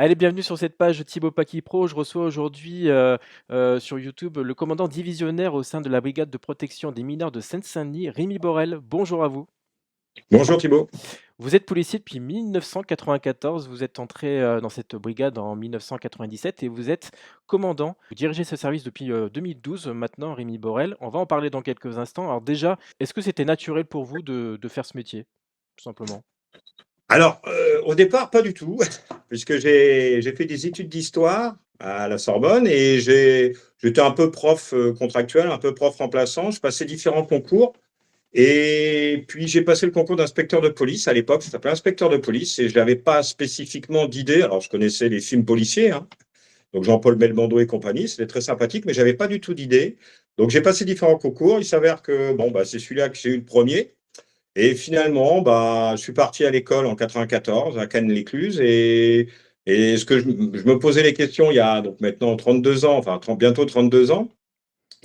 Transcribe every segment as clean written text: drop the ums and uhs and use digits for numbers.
Allez, bienvenue sur cette page Thibaut Paki Pro. Je reçois aujourd'hui sur YouTube le commandant divisionnaire au sein de la brigade de protection des mineurs de Seine-Saint-Denis, Rémi Borel. Bonjour à vous. Bonjour Thibault. Vous êtes policier depuis 1994. Vous êtes entré dans cette brigade en 1997 et vous êtes commandant. Vous dirigez ce service depuis 2012 maintenant, Rémi Borel. On va en parler dans quelques instants. Alors déjà, est-ce que c'était naturel pour vous de faire ce métier, tout simplement? Alors, au départ, pas du tout, puisque j'ai fait des études d'histoire à la Sorbonne et j'étais un peu prof contractuel, un peu prof remplaçant. Je passais différents concours et puis j'ai passé le concours d'inspecteur de police à l'époque. Ça s'appelait inspecteur de police et je n'avais pas spécifiquement d'idée. Alors, je connaissais les films policiers, hein, donc Jean-Paul Belmondo et compagnie, c'était très sympathique, mais j'avais pas du tout d'idée. Donc, j'ai passé différents concours. Il s'avère que bon, bah, c'est celui-là que j'ai eu le premier. Et finalement, bah, je suis parti à l'école en 94 à Cannes-l'Écluse et ce que je me posais les questions il y a donc maintenant 32 ans, enfin bientôt 32 ans.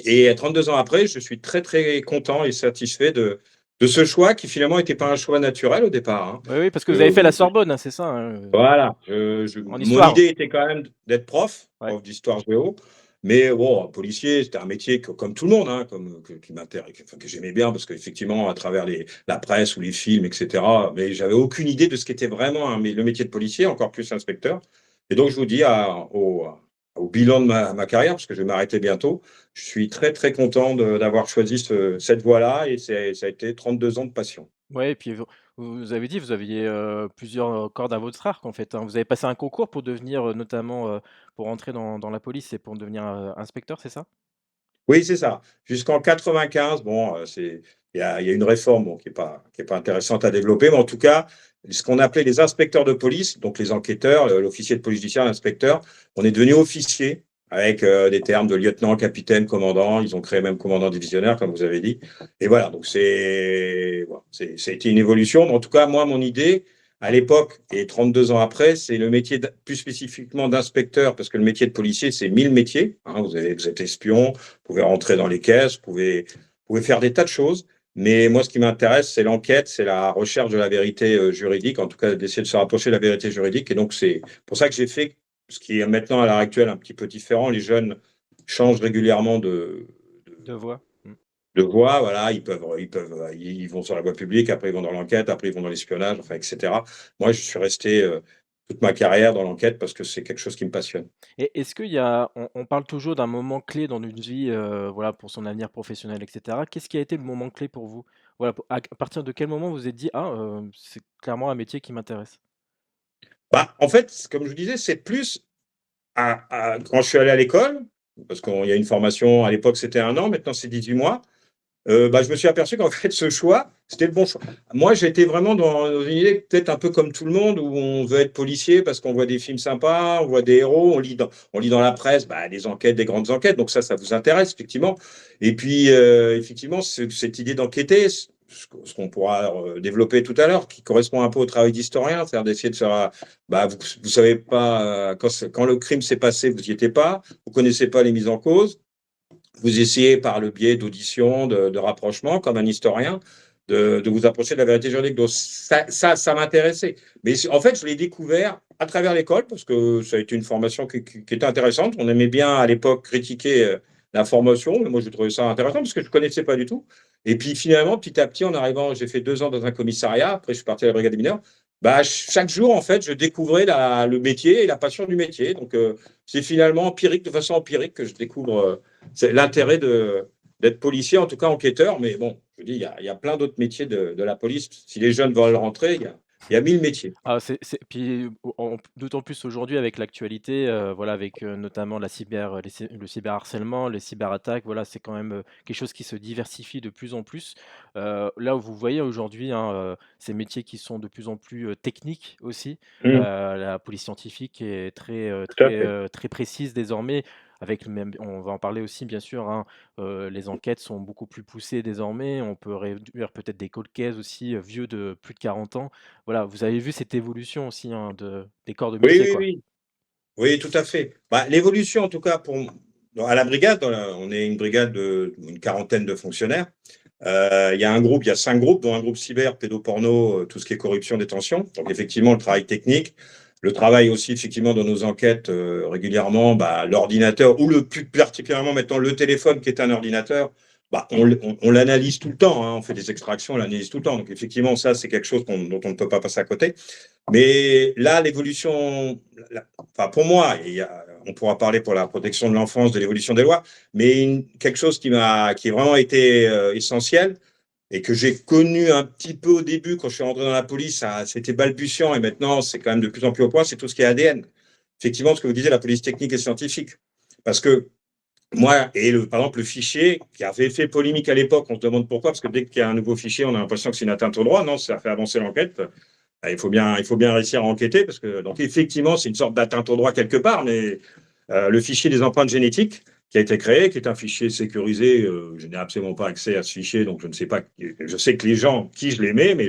Et 32 ans après, je suis très très content et satisfait de ce choix qui finalement n'était pas un choix naturel au départ, hein. Oui, oui, parce que vous avez fait la Euh, Sorbonne, hein, c'est ça, hein, voilà, en mon histoire. idée était quand même d'être prof, Ouais. prof d'histoire géo, mais bon, policier, c'était un métier comme tout le monde, hein, qui m'intéresse, enfin, que j'aimais bien, parce qu'effectivement, à travers la presse ou les films, etc., mais j'avais aucune idée de ce qu'était vraiment le métier de policier, encore plus inspecteur. Et donc, je vous dis, au bilan de ma carrière, parce que je vais m'arrêter bientôt, je suis très, très content d'avoir choisi cette voie-là, et ça a été 32 ans de passion. Ouais, et puis vous avez dit, vous aviez plusieurs cordes à votre arc en fait, hein. Vous avez passé un concours pour devenir, notamment, pour entrer dans la police et pour devenir inspecteur, c'est ça? Oui, c'est ça. Jusqu'en 95, bon, il y a une réforme bon, qui est pas intéressante à développer, mais en tout cas, ce qu'on appelait les inspecteurs de police, donc les enquêteurs, l'officier de police judiciaire, l'inspecteur, on est devenu officier avec des termes de lieutenant, capitaine, commandant. Ils ont créé même commandant divisionnaire, comme vous avez dit. Et voilà, donc ça a été une évolution. Mais en tout cas, moi, mon idée, à l'époque et 32 ans après, c'est le métier plus spécifiquement d'inspecteur, parce que le métier de policier, c'est 1000 métiers, hein. Vous êtes espion, vous pouvez rentrer dans les caisses, vous pouvez faire des tas de choses. Mais moi, ce qui m'intéresse, c'est l'enquête, c'est la recherche de la vérité juridique, en tout cas d'essayer de se rapprocher de la vérité juridique. Et donc, c'est pour ça que j'ai fait ce qui est maintenant à l'heure actuelle un petit peu différent. Les jeunes changent régulièrement De voix? Mmh. de voie. Voilà, ils vont sur la voie publique, après ils vont dans l'enquête, après ils vont dans l'espionnage, enfin, etc. Moi, je suis resté toute ma carrière dans l'enquête parce que c'est quelque chose qui me passionne. Et est-ce qu'il y a on parle toujours d'un moment clé dans une vie, voilà, pour son avenir professionnel et cetera. Qu'est-ce qui a été le moment clé pour vous? Voilà, à partir de quel moment vous vous êtes dit: «Ah, c'est clairement un métier qui m'intéresse»? Bah, en fait, comme je vous disais, c'est plus quand je suis allé à l'école, parce qu'il y a une formation, à l'époque c'était 1 an, maintenant c'est 18 mois, bah, je me suis aperçu qu'en fait ce choix, c'était le bon choix. Moi j'étais vraiment dans une idée peut-être un peu comme tout le monde, où on veut être policier parce qu'on voit des films sympas, on voit des héros, on lit dans la presse bah, des enquêtes, des grandes enquêtes, donc ça vous intéresse effectivement. Et puis effectivement, cette idée d'enquêter, ce qu'on pourra développer tout à l'heure, qui correspond un peu au travail d'historien, c'est-à-dire d'essayer de faire, bah, vous savez pas, quand le crime s'est passé, vous n'y étiez pas, vous connaissez pas les mises en cause, vous essayez par le biais d'auditions, de rapprochements, comme un historien, de vous approcher de la vérité juridique. Donc ça m'intéressait. Mais en fait, je l'ai découvert à travers l'école, parce que ça a été une formation qui était intéressante. On aimait bien à l'époque critiquer la formation, mais moi je trouvais ça intéressant parce que je ne connaissais pas du tout. Et puis finalement, petit à petit, en arrivant, j'ai fait 2 ans dans un commissariat, après je suis parti à la brigade des mineurs. Bah, chaque jour, en fait, je découvrais le métier et la passion du métier. Donc, c'est finalement empirique, de façon empirique, que je découvre c'est l'intérêt d'être policier, en tout cas enquêteur. Mais bon, je dis, il y a plein d'autres métiers de la police. Si les jeunes veulent rentrer, il y a 1000 métiers. Ah, c'est puis d'autant plus aujourd'hui avec l'actualité, voilà, avec, notamment le cyberharcèlement, les cyberattaques, voilà, c'est quand même, quelque chose qui se diversifie de plus en plus. Là où vous voyez aujourd'hui, hein, ces métiers qui sont de plus en plus, techniques aussi. Mmh, La police scientifique est tout à fait. très précise désormais avec le même on va en parler aussi bien sûr, hein, les enquêtes sont beaucoup plus poussées désormais. On peut réduire peut-être des cold cases aussi, vieux de plus de 40 ans. Voilà, vous avez vu cette évolution aussi, hein, des corps de Oui, métier, oui, quoi. oui. Oui, tout à fait. Bah, l'évolution, en tout cas, à la brigade, on est une brigade d'une quarantaine de fonctionnaires. Il y a 5 groupes, dont un groupe cyber, pédoporno, tout ce qui est corruption, détention. Donc, effectivement, le travail technique, le travail aussi, effectivement, dans nos enquêtes, régulièrement, bah, l'ordinateur, ou le plus particulièrement maintenant le téléphone qui est un ordinateur, bah, on l'analyse tout le temps, hein, on fait des extractions, on l'analyse tout le temps. Donc, effectivement, ça, c'est quelque chose dont on ne peut pas passer à côté. Mais là, l'évolution, enfin, pour moi, on pourra parler pour la protection de l'enfance de l'évolution des lois, mais quelque chose qui a vraiment été essentiel et que j'ai connu un petit peu au début quand je suis rentré dans la police, c'était balbutiant et maintenant c'est quand même de plus en plus au point, c'est tout ce qui est ADN. Effectivement, ce que vous disiez, la police technique et scientifique. Parce que moi, par exemple, le fichier qui avait fait polémique à l'époque, on se demande pourquoi, parce que dès qu'il y a un nouveau fichier, on a l'impression que c'est une atteinte au droit. Non, ça fait avancer l'enquête. Il faut bien réussir à enquêter, parce que, donc, effectivement, c'est une sorte d'atteinte au droit quelque part, mais le fichier des empreintes génétiques qui a été créé, qui est un fichier sécurisé, je n'ai absolument pas accès à ce fichier, donc je ne sais pas, je sais que les gens, qui je les mets, mais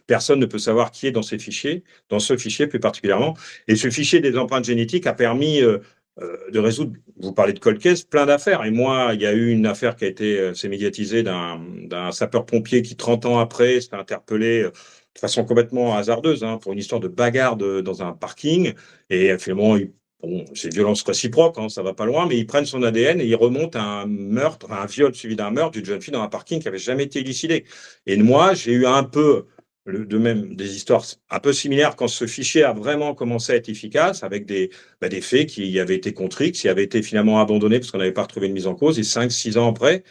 personne ne peut savoir qui est dans ces fichiers, dans ce fichier plus particulièrement. Et ce fichier des empreintes génétiques a permis de résoudre, vous parlez de cold case, plein d'affaires. Et moi, il y a eu une affaire qui a été s'est médiatisée d'un sapeur-pompier qui, 30 ans après, s'est interpellé de façon complètement hasardeuse, hein, pour une histoire de bagarre dans un parking. Et finalement, bon, c'est violence réciproque, hein, ça va pas loin, mais ils prennent son ADN et ils remontent à un meurtre, à un viol suivi d'un meurtre d'une jeune fille dans un parking qui n'avait jamais été élucidé. Et moi, j'ai eu un peu de même des histoires un peu similaires quand ce fichier a vraiment commencé à être efficace, avec des faits qui avaient été contrits, qui avaient été finalement abandonnés parce qu'on n'avait pas retrouvé une mise en cause. Et 5, 6 ans après,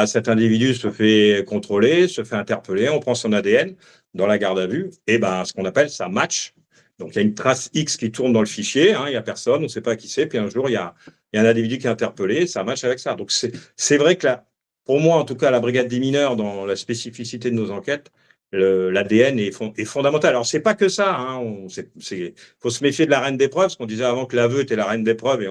cet individu se fait contrôler, se fait interpeller, on prend son ADN dans la garde à vue, et ce qu'on appelle ça match. Donc, il y a une trace X qui tourne dans le fichier, hein, il n'y a personne, on ne sait pas qui c'est, puis un jour, il y a un individu qui est interpellé, ça match avec ça. Donc, c'est vrai que là, pour moi, en tout cas, la brigade des mineurs, dans la spécificité de nos enquêtes, l'ADN est fondamental. Alors, c'est pas que ça, hein, faut se méfier de la reine des preuves, parce qu'on disait avant que l'aveu était la reine des preuves, et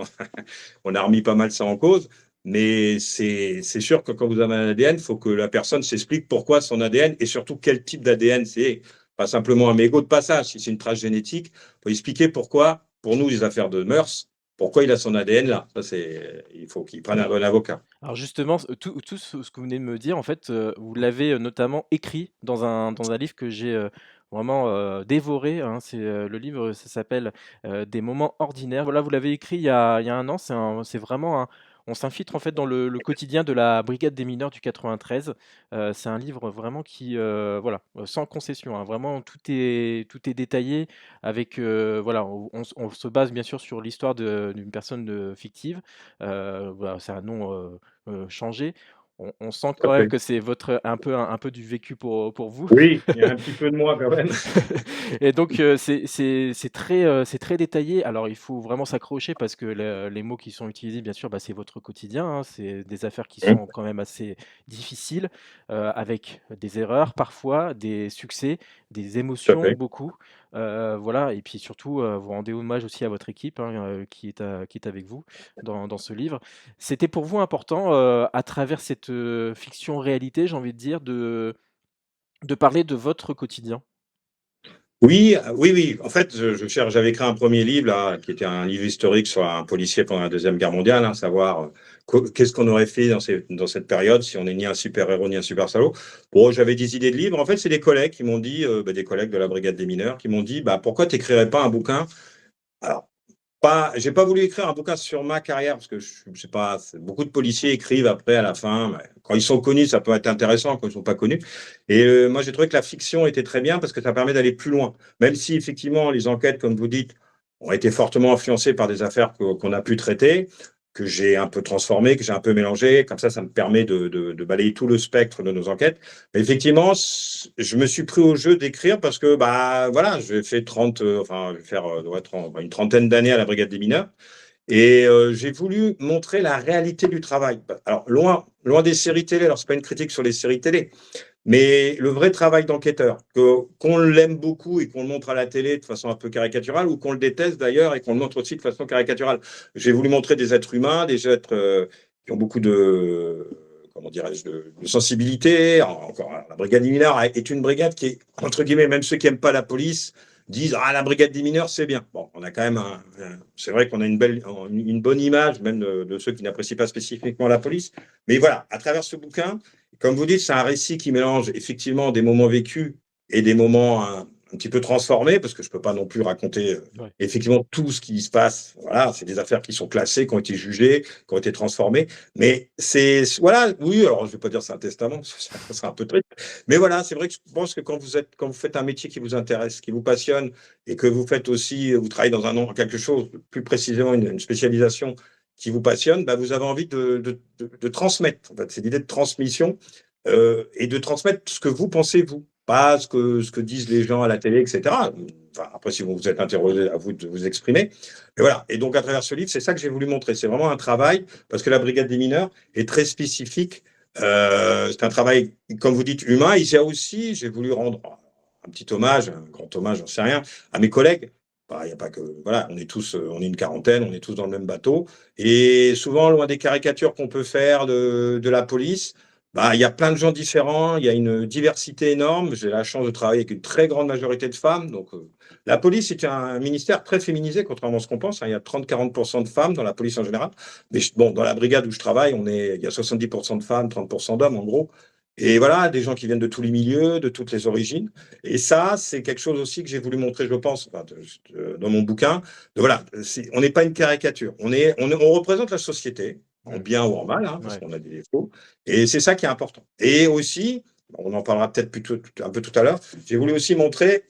on a remis pas mal ça en cause. Mais c'est sûr que quand vous avez un ADN, il faut que la personne s'explique pourquoi son ADN et surtout quel type d'ADN c'est. Pas simplement un mégot de passage. Si c'est une trace génétique, il faut expliquer pourquoi, pour nous, les affaires de mœurs, pourquoi il a son ADN là. Il faut qu'il prenne un bon avocat. Alors justement, tout ce que vous venez de me dire, en fait, vous l'avez, notamment écrit dans un livre que j'ai, vraiment, dévoré, hein. C'est, le livre, ça s'appelle, «Des moments ordinaires». Voilà, vous l'avez écrit il y a 1 an. C'est vraiment un on s'infiltre, en fait, dans le quotidien de la brigade des mineurs du 93. C'est un livre vraiment qui, voilà, sans concession, hein. Vraiment tout est détaillé avec, voilà, on se base bien sûr sur l'histoire d'une personne, fictive. Voilà, c'est un nom, changé. On sent Tout à quand même fait. que c'est votre un peu du vécu pour vous. Oui, il y a un petit peu de moi quand même. Et donc c'est très détaillé. Alors il faut vraiment s'accrocher parce que les mots qui sont utilisés, bien sûr, c'est votre quotidien, hein. C'est des affaires qui sont quand même assez difficiles, avec des erreurs parfois, des succès, des Tout à émotions fait. beaucoup. Voilà, et puis surtout, vous rendez hommage aussi à votre équipe, hein, qui est avec vous dans ce livre. C'était pour vous important, à travers cette, fiction réalité, j'ai envie de dire, de parler de votre quotidien? Oui, oui, oui. En fait, j'avais écrit un premier livre là, qui était un livre historique sur un policier pendant la Deuxième Guerre mondiale, hein, savoir qu'est-ce qu'on aurait fait dans cette période si on n'est ni un super-héros ni un super-salaud. Bon, j'avais des idées de livres. En fait, c'est des collègues qui m'ont dit, des collègues de la brigade des mineurs, qui m'ont dit, pourquoi tu n'écrirais pas un bouquin? Alors, j'ai pas voulu écrire un bouquin sur ma carrière parce que je sais pas, beaucoup de policiers écrivent après à la fin. Mais quand ils sont connus, ça peut être intéressant. Quand ils sont pas connus, et moi j'ai trouvé que la fiction était très bien parce que ça permet d'aller plus loin. Même si effectivement les enquêtes, comme vous dites, ont été fortement influencées par des affaires qu'on a pu traiter, que j'ai un peu transformées, que j'ai un peu mélangées. Comme ça me permet de balayer tout le spectre de nos enquêtes. Mais effectivement, je me suis pris au jeu d'écrire parce que voilà, j'ai fait 30, enfin je vais faire une trentaine d'années à la brigade des mineurs. Et j'ai voulu montrer la réalité du travail. Alors, loin des séries télé, alors c'est pas une critique sur les séries télé, mais le vrai travail d'enquêteur, qu'on l'aime beaucoup et qu'on le montre à la télé de façon un peu caricaturale, ou qu'on le déteste d'ailleurs et qu'on le montre aussi de façon caricaturale. J'ai voulu montrer des êtres humains, des êtres qui ont beaucoup de, comment dirais-je, de sensibilité. Encore, la brigade des mineurs est une brigade qui est, entre guillemets, même ceux qui n'aiment pas la police, disent la brigade des mineurs, c'est bien. Bon, on a quand même c'est vrai qu'on a une bonne image, même de ceux qui n'apprécient pas spécifiquement la police. Mais voilà, à travers ce bouquin, comme vous dites, c'est un récit qui mélange effectivement des moments vécus et des moments un petit peu transformé, parce que je peux pas non plus raconter Ouais. effectivement tout ce qui se passe. Voilà, c'est des affaires qui sont classées, qui ont été jugées, qui ont été transformées. Mais c'est, voilà, oui, alors je vais pas dire c'est un testament, parce que ça serait un peu triste. Mais voilà, c'est vrai que je pense que quand vous faites un métier qui vous intéresse, qui vous passionne, et que vous faites aussi, vous travaillez dans quelque chose, plus précisément une spécialisation qui vous passionne, bah, vous avez envie de transmettre. En fait, c'est l'idée de transmission et de transmettre ce que vous pensez, vous, pas ce que disent les gens à la télé, etc. Enfin, après, si vous êtes interrogé, à vous de vous exprimer. Mais voilà. Et donc, à travers ce livre, c'est ça que j'ai voulu montrer. C'est vraiment un travail, parce que la brigade des mineurs est très spécifique. C'est un travail, comme vous dites, humain. Il y a aussi, j'ai voulu rendre un petit hommage, un grand hommage, j'en sais rien, à mes collègues. Bah, il y a pas que, voilà, on est tous, on est une quarantaine, on est tous dans le même bateau. Et souvent, loin des caricatures qu'on peut faire de la police, bah, il y a plein de gens différents, il y a une diversité énorme. J'ai la chance de travailler avec une très grande majorité de femmes. Donc, la police est un ministère très féminisé, contrairement à ce qu'on pense, hein. Il y a 30-40% de femmes dans la police en général. Mais bon, dans la brigade où je travaille, il y a 70% de femmes, 30% d'hommes, en gros. Et voilà, des gens qui viennent de tous les milieux, de toutes les origines. Et ça, c'est quelque chose aussi que j'ai voulu montrer, je pense, enfin, dans mon bouquin. Voilà, on n'est pas une caricature. On représente la société, en Mmh. bien ou en mal, hein, parce Ouais. qu'on a des défauts. Et c'est ça qui est important. Et aussi, on en parlera peut-être un peu tout à l'heure, j'ai voulu aussi montrer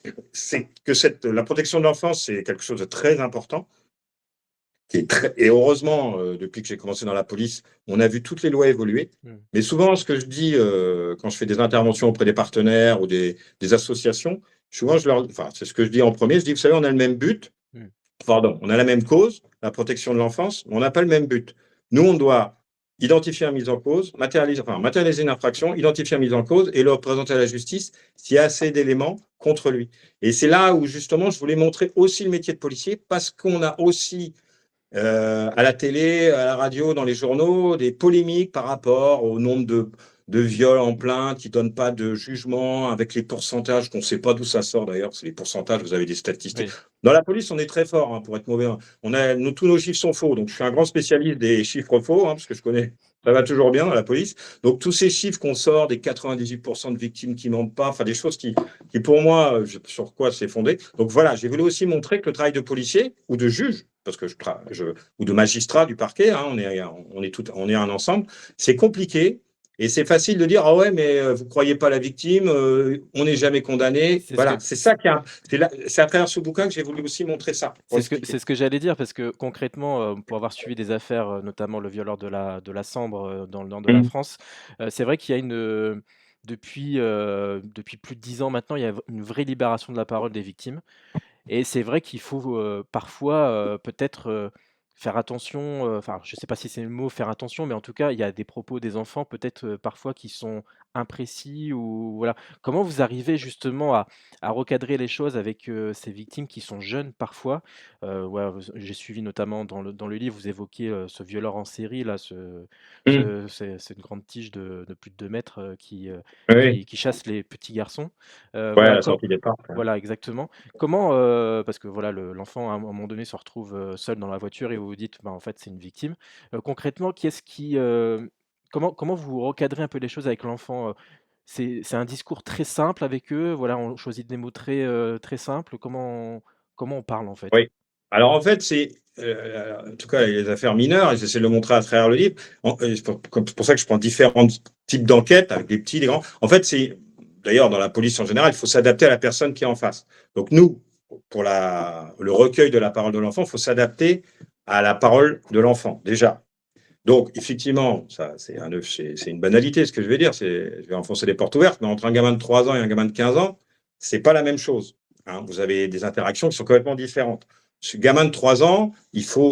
que la protection de l'enfance, c'est quelque chose de très important. Et heureusement, depuis que j'ai commencé dans la police, on a vu toutes les lois évoluer. Mmh. Mais souvent, ce que je dis quand je fais des interventions auprès des partenaires ou des associations, souvent, enfin, c'est ce que je dis en premier, je dis, vous savez, on a le même but, Mmh. pardon, on a la même cause, la protection de l'enfance, mais on n'a pas le même but. Nous, on doit identifier un mise en cause, matérialiser une infraction, identifier un mise en cause et le représenter à la justice s'il y a assez d'éléments contre lui. Et c'est là où, justement, je voulais montrer aussi le métier de policier, parce qu'on a aussi à la télé, à la radio, dans les journaux, des polémiques par rapport au nombre de viols en plainte qui ne donnent pas de jugement, avec les pourcentages qu'on ne sait pas d'où ça sort d'ailleurs, c'est les pourcentages, vous avez des statistiques. Oui. Dans la police, on est très fort, hein, pour être mauvais. Tous nos chiffres sont faux, donc je suis un grand spécialiste des chiffres faux, hein, parce que je connais, ça va toujours bien dans la police. Donc tous ces chiffres qu'on sort, des 98% de victimes qui mentent pas, enfin des choses qui pour moi, sur quoi c'est fondé. Donc voilà, j'ai voulu aussi montrer que le travail de policier ou de juge, parce que ou de magistrat du parquet, hein, on est un ensemble, c'est compliqué. Et c'est facile de dire, ah ouais, mais vous ne croyez pas la victime, on n'est jamais condamné. C'est ce Voilà, que c'est ça c'est à travers ce bouquin que j'ai voulu aussi montrer ça, pour expliquer. c'est ce que j'allais dire parce que concrètement, pour avoir suivi des affaires, notamment le violeur de la Sambre, dans le nord de la Mmh. France, c'est vrai qu'il y a depuis plus de 10 ans maintenant, il y a une vraie libération de la parole des victimes. Et c'est vrai qu'il faut, parfois, peut-être, faire attention, enfin, je ne sais pas si c'est le mot faire attention, mais en tout cas, il y a des propos des enfants peut-être, parfois qui sont imprécis ou voilà. Comment vous arrivez justement à recadrer les choses avec, ces victimes qui sont jeunes parfois? Voilà, j'ai suivi notamment dans le livre, vous évoquiez, ce violeur en série là, Mmh. c'est une grande tige de plus de 2 mètres, Oui, qui chasse les petits garçons. ouais, à Voilà, la sortie des parcs. Ouais. voilà, exactement. Comment, parce que voilà, l'enfant à un moment donné se retrouve, seul dans la voiture et vous vous dites: «Bah, en fait, c'est une victime». Concrètement, qu'est-ce qui, comment vous recadrez un peu les choses avec l'enfant? C'est un discours très simple avec eux? Voilà, on choisit des mots très, très simples? Comment on parle, en fait? Oui. Alors en fait, en tout cas, les affaires mineures, et j'essaie de le montrer à travers le livre. C'est pour ça que je prends différents types d'enquêtes avec des petits, des grands. En fait, d'ailleurs dans la police en général, il faut s'adapter à la personne qui est en face. Donc nous, pour le recueil de la parole de l'enfant, il faut s'adapter à la parole de l'enfant déjà. Donc effectivement, ça c'est une banalité ce que je vais dire. Je vais enfoncer les portes ouvertes, mais entre un gamin de 3 ans et un gamin de 15 ans, c'est pas la même chose, hein. Vous avez des interactions qui sont complètement différentes. Ce gamin de 3 ans,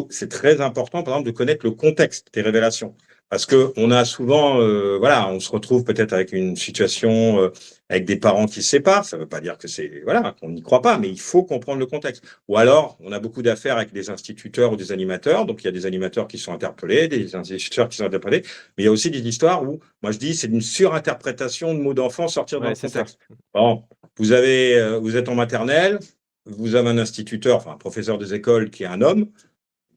c'est très important, par exemple, de connaître le contexte des révélations. Parce que on a souvent, voilà, on se retrouve peut-être avec une situation, avec des parents qui se séparent. Ça ne veut pas dire que voilà, qu'on n'y croit pas, mais il faut comprendre le contexte. Ou alors, on a beaucoup d'affaires avec des instituteurs ou des animateurs. Donc, il y a des animateurs qui sont interpellés, des instituteurs qui sont interpellés. Mais il y a aussi des histoires où, moi, je dis, c'est une surinterprétation de mots d'enfants sortir dans Ouais, le c'est ça. contexte. Bon, vous êtes en maternelle, vous avez un instituteur, enfin un professeur des écoles qui est un homme.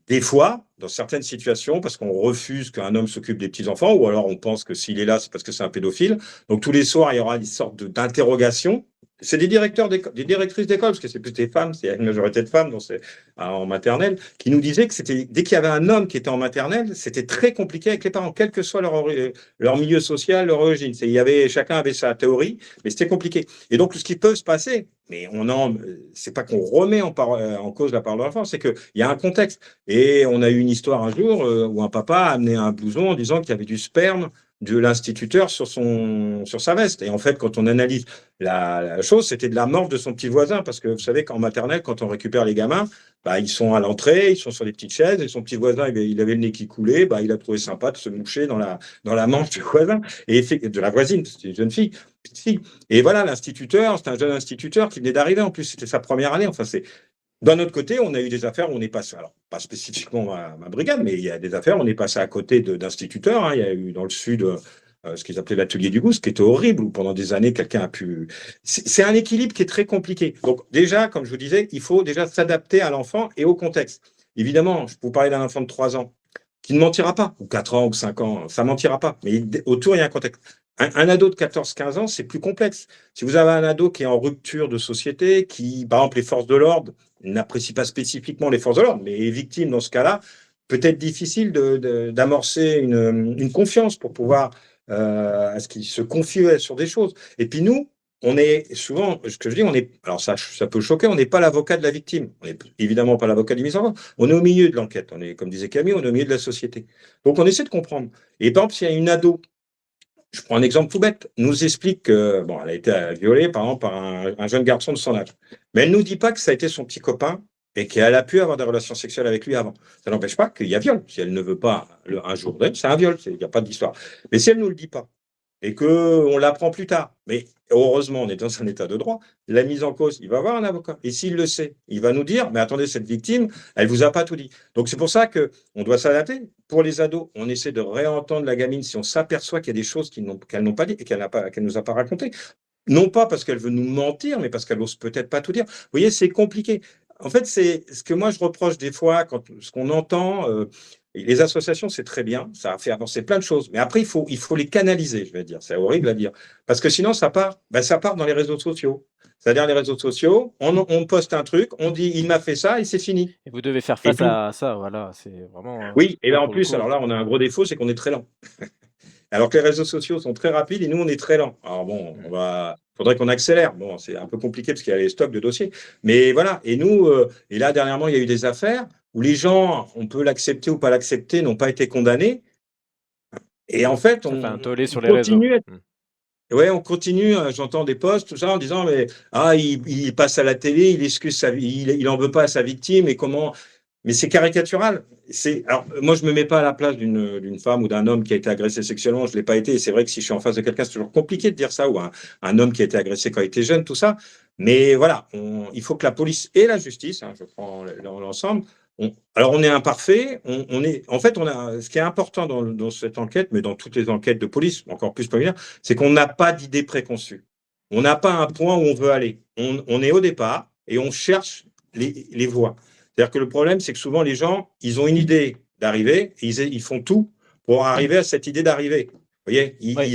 Des fois, dans certaines situations, parce qu'on refuse qu'un homme s'occupe des petits-enfants, ou alors on pense que s'il est là, c'est parce que c'est un pédophile. Donc tous les soirs, il y aura une sorte d'interrogation. c'est des directeurs des directrices d'école, parce que c'est plus des femmes, c'est une majorité de femmes en maternelle, qui nous disaient que c'était dès qu'il y avait un homme qui était en maternelle, c'était très compliqué avec les parents, quel que soit leur milieu social, leur origine. Chacun avait sa théorie, mais c'était compliqué. Et donc, ce qui peut se passer, mais c'est pas qu'on remet en cause la parole de l'enfant, c'est qu'il y a un contexte. Et on a eu une histoire un jour où un papa a amené un blouson en disant qu'il y avait du sperme de l'instituteur sur sa veste. Et en fait, quand on analyse la chose, c'était de la morve de son petit voisin, parce que vous savez qu'en maternelle, quand on récupère les gamins, bah, ils sont à l'entrée, ils sont sur les petites chaises, et son petit voisin, il avait le nez qui coulait, bah, il a trouvé sympa de se moucher dans la manche du voisin, et de la voisine, c'était une jeune fille, petite fille. Et voilà, l'instituteur, c'était un jeune instituteur qui venait d'arriver, en plus, c'était sa première année, enfin, d'un autre côté, on a eu des affaires où on est passé, alors pas spécifiquement ma brigade, mais il y a des affaires où on est passé à côté d'instituteurs. Hein. Il y a eu dans le sud ce qu'ils appelaient l'atelier du goût, ce qui était horrible, où pendant des années, quelqu'un a pu... C'est un équilibre qui est très compliqué. Donc déjà, comme je vous disais, il faut déjà s'adapter à l'enfant et au contexte. Évidemment, je peux vous parler d'un enfant de 3 ans qui ne mentira pas, ou 4 ans, ou 5 ans, ça ne mentira pas. Mais autour, il y a un contexte. Un ado de 14-15 ans, c'est plus complexe. Si vous avez un ado qui est en rupture de société, qui, par exemple, les forces de l'ordre, n'apprécie pas spécifiquement les forces de l'ordre, mais est victime dans ce cas-là, peut-être difficile d'amorcer une confiance pour pouvoir à ce qu'il se confie sur des choses. Et puis nous, on est souvent, ce que je dis, alors ça peut choquer, on n'est pas l'avocat de la victime, on n'est évidemment pas l'avocat du mis en cause, on est au milieu de l'enquête, on est, comme disait Camille, on est au milieu de la société. Donc on essaie de comprendre. Et par exemple, s'il y a une ado, je prends un exemple tout bête, nous explique que, bon, elle a été violée, par exemple, par un jeune garçon de son âge. Mais elle ne nous dit pas que ça a été son petit copain et qu'elle a pu avoir des relations sexuelles avec lui avant. Ça n'empêche pas qu'il y a viol. Si elle ne veut pas un jour d'elle, c'est un viol, il n'y a pas d'histoire. Mais si elle ne nous le dit pas, et qu'on l'apprend plus tard. Mais heureusement, on est dans un état de droit. La mise en cause, il va avoir un avocat. Et s'il le sait, il va nous dire, mais attendez, cette victime, elle vous a pas tout dit. Donc c'est pour ça qu'on doit s'adapter. Pour les ados, on essaie de réentendre la gamine si on s'aperçoit qu'il y a des choses qu'elle n'ont pas dit et qu'elle nous a pas racontées. Non pas parce qu'elle veut nous mentir, mais parce qu'elle n'ose peut-être pas tout dire. Vous voyez, c'est compliqué. En fait, c'est ce que moi je reproche des fois, ce qu'on entend. Les associations, c'est très bien, ça a fait avancer plein de choses. Mais après, il faut les canaliser, je vais dire. C'est horrible à dire. Parce que sinon, ça part dans les réseaux sociaux. C'est-à-dire les réseaux sociaux, on poste un truc, on dit il m'a fait ça et c'est fini. Et vous devez faire Et face puis, à ça, voilà, c'est vraiment, oui, et là bien en pour le plus, coup. alors là, on a un gros défaut, c'est qu'on est très lent. Alors que les réseaux sociaux sont très rapides et nous, on est très lents. Alors bon, faudrait qu'on accélère. Bon, c'est un peu compliqué parce qu'il y a les stocks de dossiers. Mais voilà. Et nous, et là, dernièrement, il y a eu des affaires où les gens, on peut l'accepter ou pas l'accepter, n'ont pas été condamnés. Et en fait, Ça fait un on tollé sur les réseaux. continue. Ouais, on continue. J'entends des posts, tout ça, en disant, mais il passe à la télé, il excuse il en veut pas à sa victime et comment. Mais c'est caricatural. Alors, moi, je me mets pas à la place d'une femme ou d'un homme qui a été agressé sexuellement. Je l'ai pas été. Et c'est vrai que si je suis en face de quelqu'un, c'est toujours compliqué de dire ça, ou un homme qui a été agressé quand il était jeune, tout ça. Mais voilà, il faut que la police et la justice, hein, je prends l'ensemble. Alors, on est imparfait. En fait, ce qui est important dans cette enquête, mais dans toutes les enquêtes de police, encore plus pour c'est qu'on n'a pas d'idée préconçue. On n'a pas un point où on veut aller. On est au départ et on cherche les voies. C'est-à-dire que le problème, c'est que souvent, les gens, ils ont une idée d'arriver et ils font tout pour arriver à cette idée d'arriver. Vous voyez, Ouais.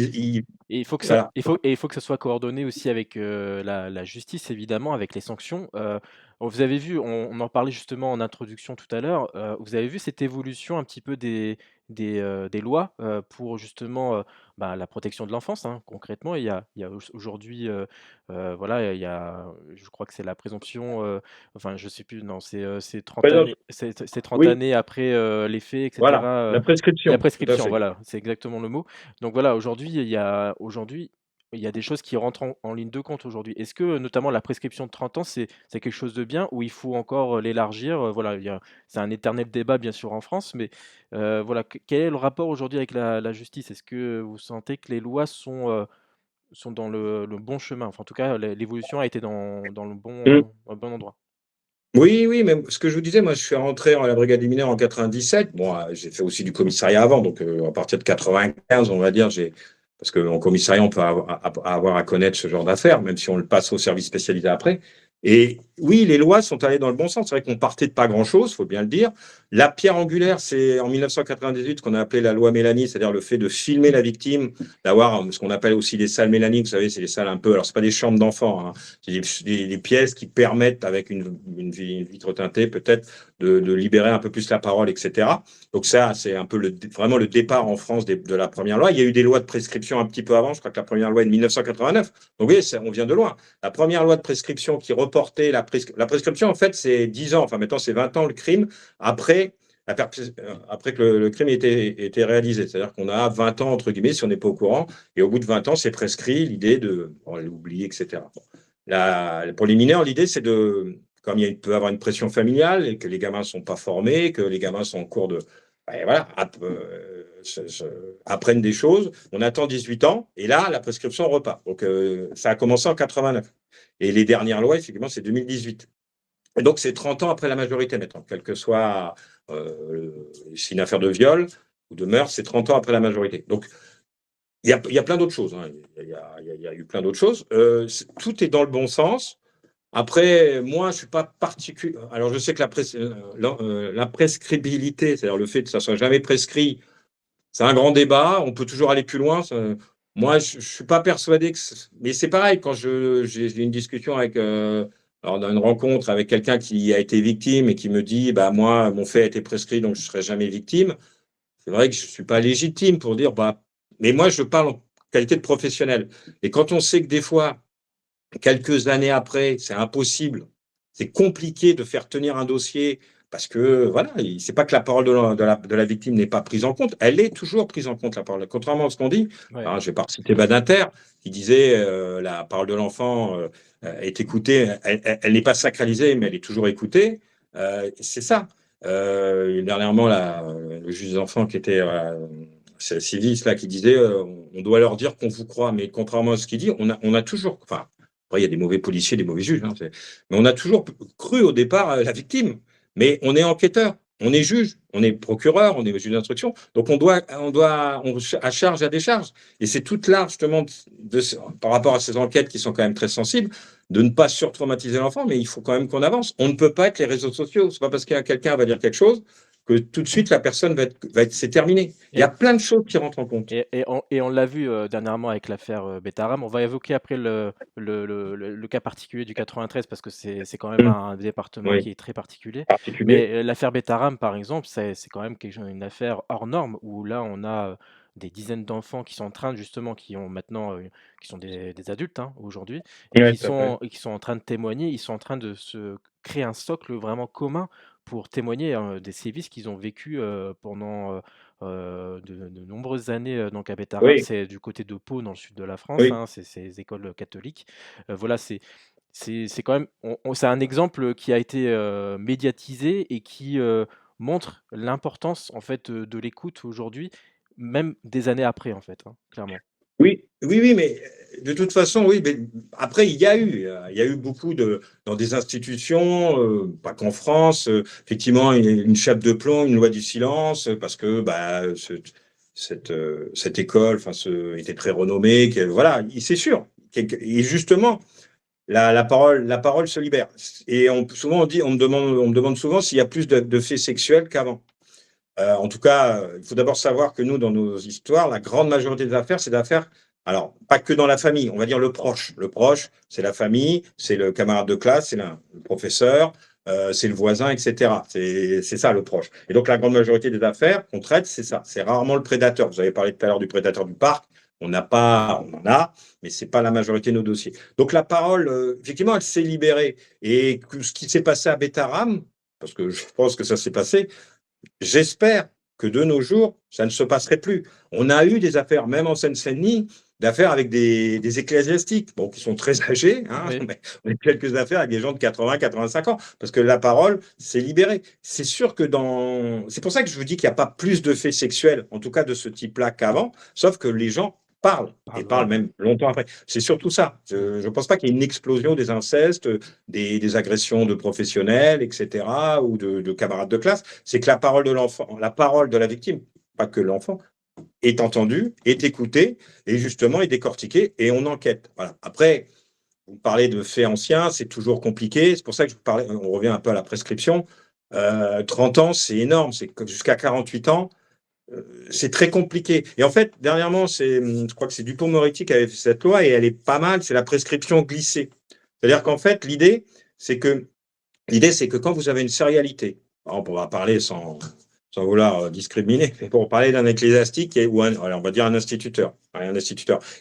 Et il faut que ça voilà. il faut que ça soit coordonné aussi avec, la justice évidemment, avec les sanctions. Vous avez vu, on en parlait justement en introduction tout à l'heure, vous avez vu cette évolution un petit peu des lois, pour justement, la protection de l'enfance, hein, concrètement. Il y a aujourd'hui, voilà, il y a je crois que c'est la présomption, enfin je sais plus, non, c'est 30 années c'est 30 Oui, années après, les faits et voilà, cetera, la la prescription, tout à prescription, fait. voilà, c'est exactement le mot. Donc voilà, aujourd'hui, il y a des choses qui rentrent en ligne de compte aujourd'hui. Est-ce que, notamment la prescription de 30 ans, c'est quelque chose de bien ou il faut encore, l'élargir? Voilà, c'est un éternel débat bien sûr en France, mais voilà, quel est le rapport aujourd'hui avec la justice? Est-ce que vous sentez que les lois sont dans le bon chemin? Enfin, en tout cas, l'évolution a été dans Mm. le bon endroit. Oui, oui, mais ce que je vous disais, moi, je suis rentré à la brigade des mineurs en 97. Bon, j'ai fait aussi du commissariat avant, donc à partir de 95, on va dire, parce qu'en commissariat, on peut avoir à connaître ce genre d'affaires, même si on le passe au service spécialisé après. Et oui, les lois sont allées dans le bon sens. C'est vrai qu'on partait de pas grand-chose, il faut bien le dire. La pierre angulaire, c'est en 1998 ce qu'on a appelé la loi Mélanie, c'est-à-dire le fait de filmer la victime, d'avoir ce qu'on appelle aussi les salles Mélanie. Vous savez, c'est les salles un peu, alors c'est pas des chambres d'enfants, hein, c'est des pièces qui permettent, avec une vitre teintée peut-être, de libérer un peu plus la parole, etc. Donc ça, c'est un peu vraiment le départ en France de la première loi. Il y a eu des lois de prescription un petit peu avant, je crois que la première loi est de 1989. Donc oui, on vient de loin. La première loi de prescription qui reportait la prescription, en fait, c'est 10 ans, enfin maintenant c'est 20 ans le crime après, après que le crime ait été réalisé. C'est-à-dire qu'on a 20 ans, entre guillemets, si on n'est pas au courant, et au bout de 20 ans, c'est prescrit l'idée de l'oublier, etc. Pour les mineurs, l'idée, c'est comme il peut y avoir une pression familiale et que les gamins ne sont pas formés, que les gamins sont en cours de. Ben voilà, apprennent des choses. On attend 18 ans et là, la prescription repart. Donc, ça a commencé en 89. Et les dernières lois, effectivement, c'est 2018. Et donc, c'est 30 ans après la majorité maintenant, quelle que soit si une affaire de viol ou de meurtre, c'est 30 ans après la majorité. Donc, il y a plein d'autres choses. Hein. Il y a eu plein d'autres choses. Tout est dans le bon sens. Après, moi, je suis pas particulier. Alors, je sais que la prescriptibilité, c'est-à-dire le fait que ça soit jamais prescrit, c'est un grand débat. On peut toujours aller plus loin. Moi, je suis pas persuadé que. Mais c'est pareil quand j'ai une discussion avec, alors dans une rencontre avec quelqu'un qui a été victime et qui me dit, bah moi, mon fait a été prescrit, donc je serai jamais victime. C'est vrai que je suis pas légitime pour dire, bah. Mais moi, je parle en qualité de professionnel. Et quand on sait que des fois quelques années après, c'est impossible. C'est compliqué de faire tenir un dossier parce que, voilà, c'est pas que la parole de la victime n'est pas prise en compte. Elle est toujours prise en compte, la parole. Contrairement à ce qu'on dit, Ouais. hein, je vais pas citer Badinter, qui disait la parole de l'enfant est écoutée, elle n'est pas sacralisée, mais elle est toujours écoutée. C'est ça. Dernièrement, le juge des enfants qui était c'est Civis là qui disait on doit leur dire qu'on vous croit, mais contrairement à ce qu'il dit, on a toujours, enfin, après, il y a des mauvais policiers, des mauvais juges, hein, mais on a toujours cru au départ la victime. Mais on est enquêteur, on est juge, on est procureur, on est juge d'instruction, donc on à charge à décharge. Et c'est toute l'art justement par rapport à ces enquêtes qui sont quand même très sensibles, de ne pas surtraumatiser l'enfant, mais il faut quand même qu'on avance. On ne peut pas être les réseaux sociaux. C'est pas parce qu'il y a quelqu'un va dire quelque chose que tout de suite la personne c'est terminé. Il y a Et, plein de choses qui rentrent en compte. et on l'a vu dernièrement avec l'affaire Betaram. On va évoquer après le cas particulier du 93 parce que c'est quand même Mmh. un département Oui, qui est très particulier. particulier. Mais l'affaire Betaram, par exemple, c'est quand même une affaire hors norme où là, on a des dizaines d'enfants qui sont en train, justement, qui ont maintenant, qui sont des adultes hein, aujourd'hui, Oui, tout à fait. et qui sont en train de témoigner. Ils sont en train de se créer un socle vraiment commun pour témoigner hein, des sévices qu'ils ont vécu pendant de nombreuses années, donc à Bétarame, Oui, c'est du côté de Pau, dans le sud de la France, oui. hein, c'est ces écoles, catholiques. Voilà, c'est quand même c'est un exemple qui a été, médiatisé et qui, montre l'importance, en fait, de l'écoute aujourd'hui, même des années après, en fait, hein, clairement. Oui, oui, oui, mais de toute façon, oui. Mais après, il y a eu beaucoup dans des institutions, pas qu'en France, effectivement, il y a une chape de plomb, une loi du silence, parce que bah, cette école, enfin, était très renommée. Voilà, c'est sûr. Et justement, la parole se libère. Et souvent, on me demande souvent s'il y a plus de faits sexuels qu'avant. En tout cas, il faut d'abord savoir que nous, dans nos histoires, la grande majorité des affaires, c'est d'affaires, alors, pas que dans la famille, on va dire le proche. Le proche, c'est la famille, c'est le camarade de classe, c'est le professeur, c'est le voisin, etc. C'est ça le proche. Et donc, la grande majorité des affaires qu'on traite, c'est ça. C'est rarement le prédateur. Vous avez parlé tout à l'heure du prédateur du parc. On en a, mais c'est pas la majorité de nos dossiers. Donc, la parole, effectivement, elle s'est libérée. Et ce qui s'est passé à Bétaram, parce que je pense que ça s'est passé, j'espère que de nos jours, ça ne se passerait plus. On a eu des affaires, même en Seine-Saint-Denis, d'affaires avec des ecclésiastiques, bon, qui sont très âgés, hein, Oui. mais on a eu quelques affaires avec des gens de 80, 85 ans, parce que la parole s'est libérée. C'est sûr que C'est pour ça que je vous dis qu'il n'y a pas plus de faits sexuels, en tout cas de ce type-là qu'avant, sauf que les gens parlent, et Ouais. parlent même longtemps après. C'est surtout ça. Mmh. Je ne pense pas qu'il y ait une explosion des incestes, des agressions de professionnels, etc., ou de camarades de classe. C'est que la parole de l'enfant, la parole de la victime, pas que l'enfant, est entendue, est écoutée, et justement est décortiquée, et on enquête. Voilà. Après, vous parlez de faits anciens, c'est toujours compliqué. C'est pour ça que je vous parlais, on revient un peu à la prescription. 30 ans, c'est énorme. C'est jusqu'à 48 ans, c'est très compliqué. Et en fait, dernièrement, je crois que c'est Dupond-Moretti qui avait fait cette loi et elle est pas mal. C'est la prescription glissée. C'est-à-dire qu'en fait, l'idée, c'est que quand vous avez une sérialité, par exemple, on va parler sans vouloir discriminer, mais pour parler d'un ecclésiastique on va dire un instituteur,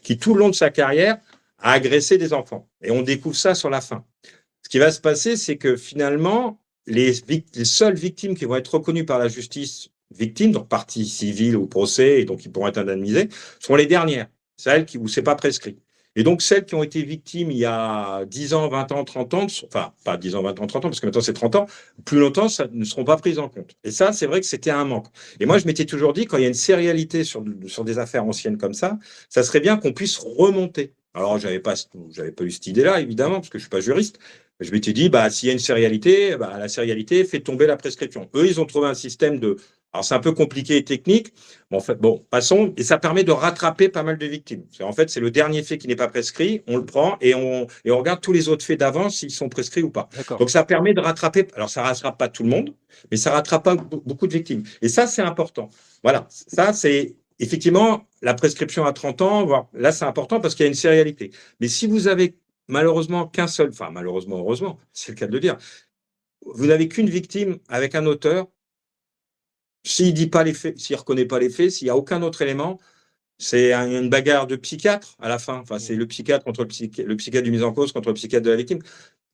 qui tout le long de sa carrière a agressé des enfants. Et on découvre ça sur la fin. Ce qui va se passer, c'est que finalement, les seules victimes qui vont être reconnues par la justice victimes, donc partie civile ou procès, et donc qui pourront être indemnisées, seront les dernières, celles où c'est pas prescrit. Et donc, celles qui ont été victimes il y a 10 ans, 20 ans, 30 ans, enfin, pas 10 ans, 20 ans, 30 ans, parce que maintenant c'est 30 ans, plus longtemps, ça ne seront pas prises en compte. Et ça, c'est vrai que c'était un manque. Et moi, je m'étais toujours dit, quand il y a une sérialité sur des affaires anciennes comme ça serait bien qu'on puisse remonter. Alors, j'avais pas eu cette idée-là, évidemment, parce que je suis pas juriste. Je m'étais dit, bah, s'il y a une sérialité, bah, la sérialité fait tomber la prescription. Eux, ils ont trouvé un système de. Alors, c'est un peu compliqué et technique. Bon, en fait, bon, passons. Et ça permet de rattraper pas mal de victimes. En fait, c'est le dernier fait qui n'est pas prescrit. On le prend et on regarde tous les autres faits d'avant s'ils sont prescrits ou pas. D'accord. Donc, ça permet de rattraper. Alors, ça ne rattrape pas tout le monde, mais ça rattrape pas beaucoup de victimes. Et ça, c'est important. Voilà. Ça, c'est effectivement la prescription à 30 ans. Là, c'est important parce qu'il y a une sérialité. Mais si vous avez malheureusement qu'un seul, enfin malheureusement, heureusement, c'est le cas de le dire, vous n'avez qu'une victime avec un auteur, s'il dit pas les faits, s'il reconnaît pas les faits, s'il n'y a aucun autre élément, c'est une bagarre de psychiatre à la fin. Enfin, c'est le psychiatre contre le psychiatre du mis en cause contre le psychiatre de la victime.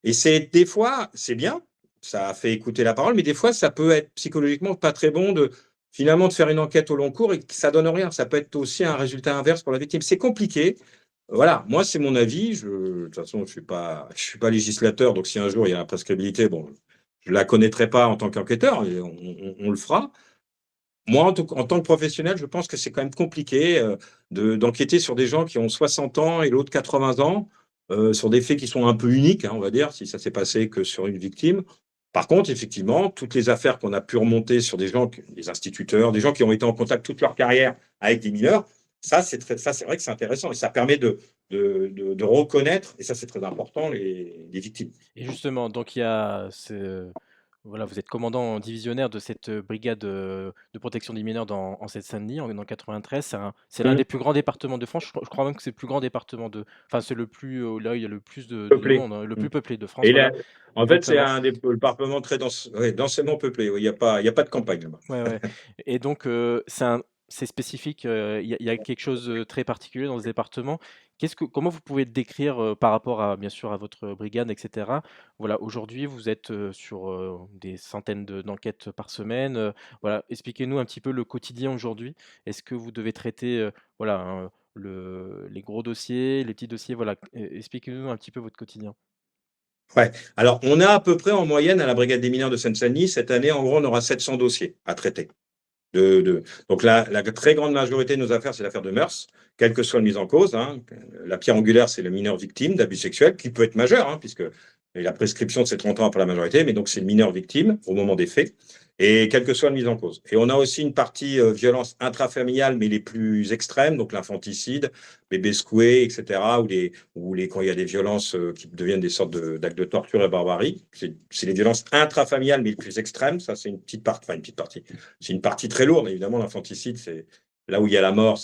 Et c'est des fois, c'est bien, ça fait écouter la parole, mais des fois, ça peut être psychologiquement pas très bon de finalement de faire une enquête au long cours et que ça donne rien. Ça peut être aussi un résultat inverse pour la victime. C'est compliqué. Voilà, moi c'est mon avis. De toute façon, je suis pas législateur, donc si un jour il y a la prescriptibilité, bon, je la connaîtrai pas en tant qu'enquêteur, et on le fera. Moi, en tant que professionnel, je pense que c'est quand même compliqué d'enquêter sur des gens qui ont 60 ans et l'autre 80 ans, sur des faits qui sont un peu uniques, hein, on va dire, si ça s'est passé que sur une victime. Par contre, effectivement, toutes les affaires qu'on a pu remonter sur des instituteurs, des gens qui ont été en contact toute leur carrière avec des mineurs, ça, c'est vrai que c'est intéressant et ça permet de reconnaître, et ça c'est très important, les victimes. Et justement, donc il y a voilà, vous êtes commandant divisionnaire de cette brigade de protection des mineurs en Seine-Saint-Denis, dans 93. C'est l'un Hum, des plus grands départements de France. Je crois même que c'est le plus grand département enfin, c'est le plus, là, il y a le plus de Peuplé. monde, hein, le plus Hum. peuplé de France, Et voilà, là, en fait, c'est exactement. un département très densément peuplé. Oui, il y a pas de campagne là-bas. Ouais, ouais. Et donc, c'est spécifique, il y a quelque chose de très particulier dans ce département. Comment vous pouvez le décrire, par rapport à, bien sûr, à votre brigade, et cetera? Voilà, aujourd'hui, vous êtes, sur, des centaines d'enquêtes par semaine, voilà. Expliquez-nous un petit peu le quotidien aujourd'hui. Est-ce que vous devez traiter, voilà, hein, les gros dossiers, les petits dossiers? Voilà, expliquez-nous un petit peu votre quotidien. Ouais. Alors, on a à peu près en moyenne à la brigade des mineurs de Seine-Saint-Denis, cette année, en gros, on aura 700 dossiers à traiter. Donc, la très grande majorité de nos affaires, c'est l'affaire de mœurs, quelle que soit la mise en cause, hein. La pierre angulaire, c'est le mineur victime d'abus sexuels, qui peut être majeur, hein, puisque la prescription, c'est 30 ans pour la majorité, mais donc c'est le mineur victime au moment des faits, et quelle que soit la mise en cause. Et on a aussi une partie violence intrafamiliale, mais les plus extrêmes, donc l'infanticide, bébé secoué, etc., quand il y a des violences qui deviennent des sortes d'actes de torture et barbarie. C'est les violences intrafamiliales, mais les plus extrêmes. Ça, c'est une petite partie, enfin une petite partie. C'est une partie très lourde, évidemment, l'infanticide, c'est là où il y a la mort,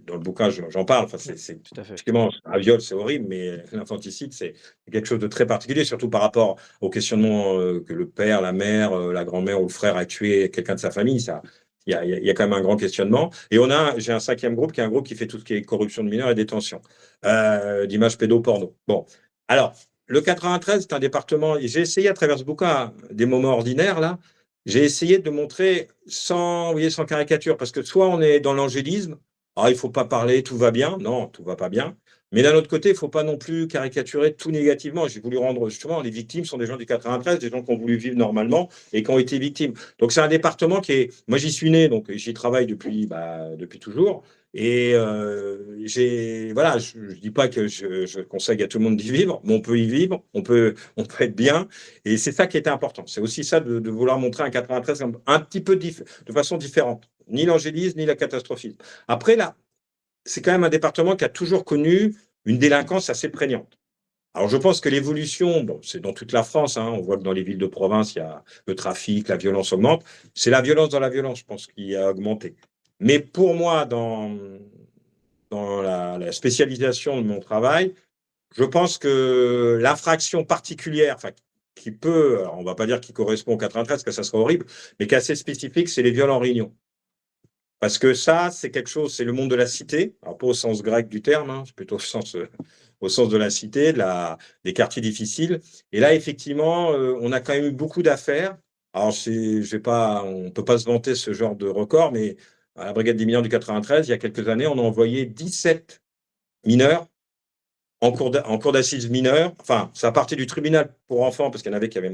dans le bouquin, j'en parle. Enfin, Mmh, tout à fait. effectivement, un viol, c'est horrible, mais l'infanticide, c'est quelque chose de très particulier, surtout par rapport au questionnement que le père, la mère, la grand-mère ou le frère a tué quelqu'un de sa famille. Ça, il y a quand même un grand questionnement. Et j'ai un cinquième groupe qui est un groupe qui fait tout ce qui est corruption de mineurs et détention d'images pédoporno. Bon, alors, le 93, c'est un département. J'ai essayé à travers ce bouquin des moments ordinaires là. J'ai essayé de montrer sans, vous voyez, sans caricature, parce que soit on est dans l'angélisme, il ne faut pas parler, tout va bien. Non, tout va pas bien. Mais d'un autre côté, il ne faut pas non plus caricaturer tout négativement. J'ai voulu rendre, justement, les victimes sont des gens du 93, des gens qui ont voulu vivre normalement et qui ont été victimes. Donc c'est un département qui est. Moi, j'y suis né, donc j'y travaille depuis toujours. Et voilà, je ne dis pas que je conseille à tout le monde d'y vivre, mais on peut y vivre, on peut être bien. Et c'est ça qui était important. C'est aussi ça de vouloir montrer un 93 un petit peu de façon différente. Ni l'angélisme, ni la catastrophisme. Après, là, c'est quand même un département qui a toujours connu une délinquance assez prégnante. Alors, je pense que l'évolution, bon, c'est dans toute la France, hein, on voit que dans les villes de province, il y a le trafic, la violence augmente. C'est la violence dans la violence, je pense, qui a augmenté. Mais pour moi, dans la spécialisation de mon travail, je pense que l'infraction particulière, enfin, qui peut, alors on ne va pas dire qui correspond au 93, que ça serait horrible, mais qui est assez spécifique, c'est les viols en réunion. Parce que ça, c'est quelque chose, c'est le monde de la cité, alors pas au sens grec du terme, hein, c'est plutôt au sens de la cité, des quartiers difficiles. Et là, effectivement, on a quand même eu beaucoup d'affaires. Alors, on ne peut pas se vanter ce genre de record, mais à la brigade des mineurs du 93, il y a quelques années, on a envoyé 17 mineurs en cours d'assises mineures. Enfin, ça partait du tribunal pour enfants, parce qu'il y en avait qui avaient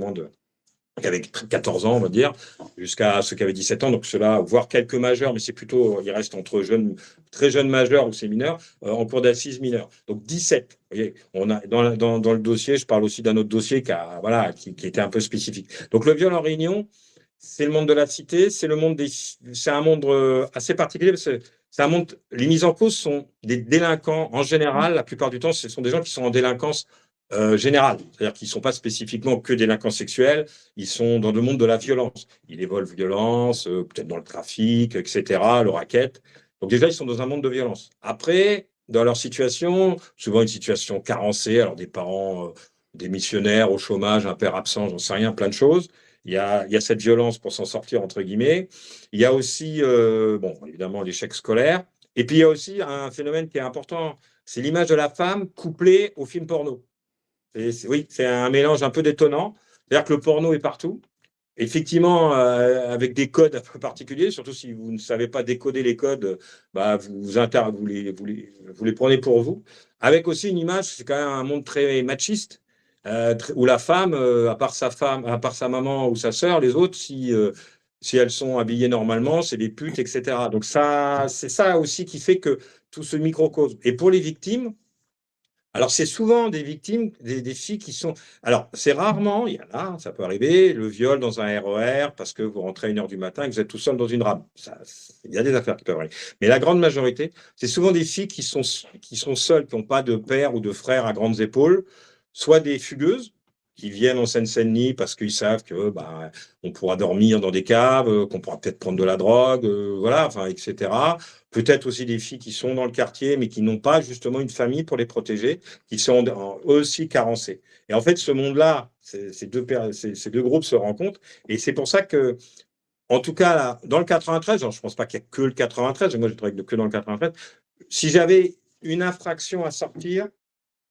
qui avaient 14 ans, on va dire, jusqu'à ceux qui avaient 17 ans, donc ceux-là, voire quelques majeurs, mais c'est plutôt, il reste entre jeunes, très jeunes majeurs ou c'est mineurs, en cours d'assises mineures. Donc 17. Vous voyez, on a, dans le dossier, je parle aussi d'un autre dossier voilà, qui était un peu spécifique. Donc le viol en réunion, c'est le monde de la cité, c'est un monde assez particulier, parce que c'est un monde, les mises en cause sont des délinquants, en général, la plupart du temps, ce sont des gens qui sont en délinquance générale, c'est-à-dire qu'ils ne sont pas spécifiquement que délinquants sexuels, ils sont dans le monde de la violence. Ils évolvent violence, peut-être dans le trafic, etc., le racket. Donc déjà, ils sont dans un monde de violence. Après, dans leur situation, souvent une situation carencée, alors des parents des missionnaires au chômage, un père absent, j'en sais rien, plein de choses. Il y a cette violence pour s'en sortir, entre guillemets. Il y a aussi, bon, évidemment, l'échec scolaire. Et puis, il y a aussi un phénomène qui est important, c'est l'image de la femme couplée au film porno. Oui, c'est un mélange un peu détonnant. C'est-à-dire que le porno est partout. Effectivement, avec des codes un peu particuliers, surtout si vous ne savez pas décoder les codes, bah, vous les prenez pour vous. Avec aussi une image, c'est quand même un monde très machiste, où la femme, à part sa maman ou sa sœur, les autres, si elles sont habillées normalement, c'est des putes, etc. Donc ça, c'est ça aussi qui fait que tout ce microcosme. Et pour les victimes, alors, c'est souvent des victimes, des filles qui sont. Alors, c'est rarement, il y en a, ça peut arriver, le viol dans un RER parce que vous rentrez à 1 h du matin et que vous êtes tout seul dans une rame. Il y a des affaires qui peuvent arriver. Mais la grande majorité, c'est souvent des filles qui sont seules, qui n'ont pas de père ou de frère à grandes épaules, soit des fugueuses qui viennent en Seine-Saint-Denis parce qu'ils savent que bah, on pourra dormir dans des caves, qu'on pourra peut-être prendre de la drogue, voilà, enfin, etc. Peut-être aussi des filles qui sont dans le quartier, mais qui n'ont pas justement une famille pour les protéger, qui sont eux aussi carencés. Et en fait, ce monde-là, ces deux groupes se rencontrent. Et c'est pour ça que, en tout cas, là, dans le 93, genre, je ne pense pas qu'il n'y a que le 93, moi je travaille que dans le 93, si j'avais une infraction à sortir,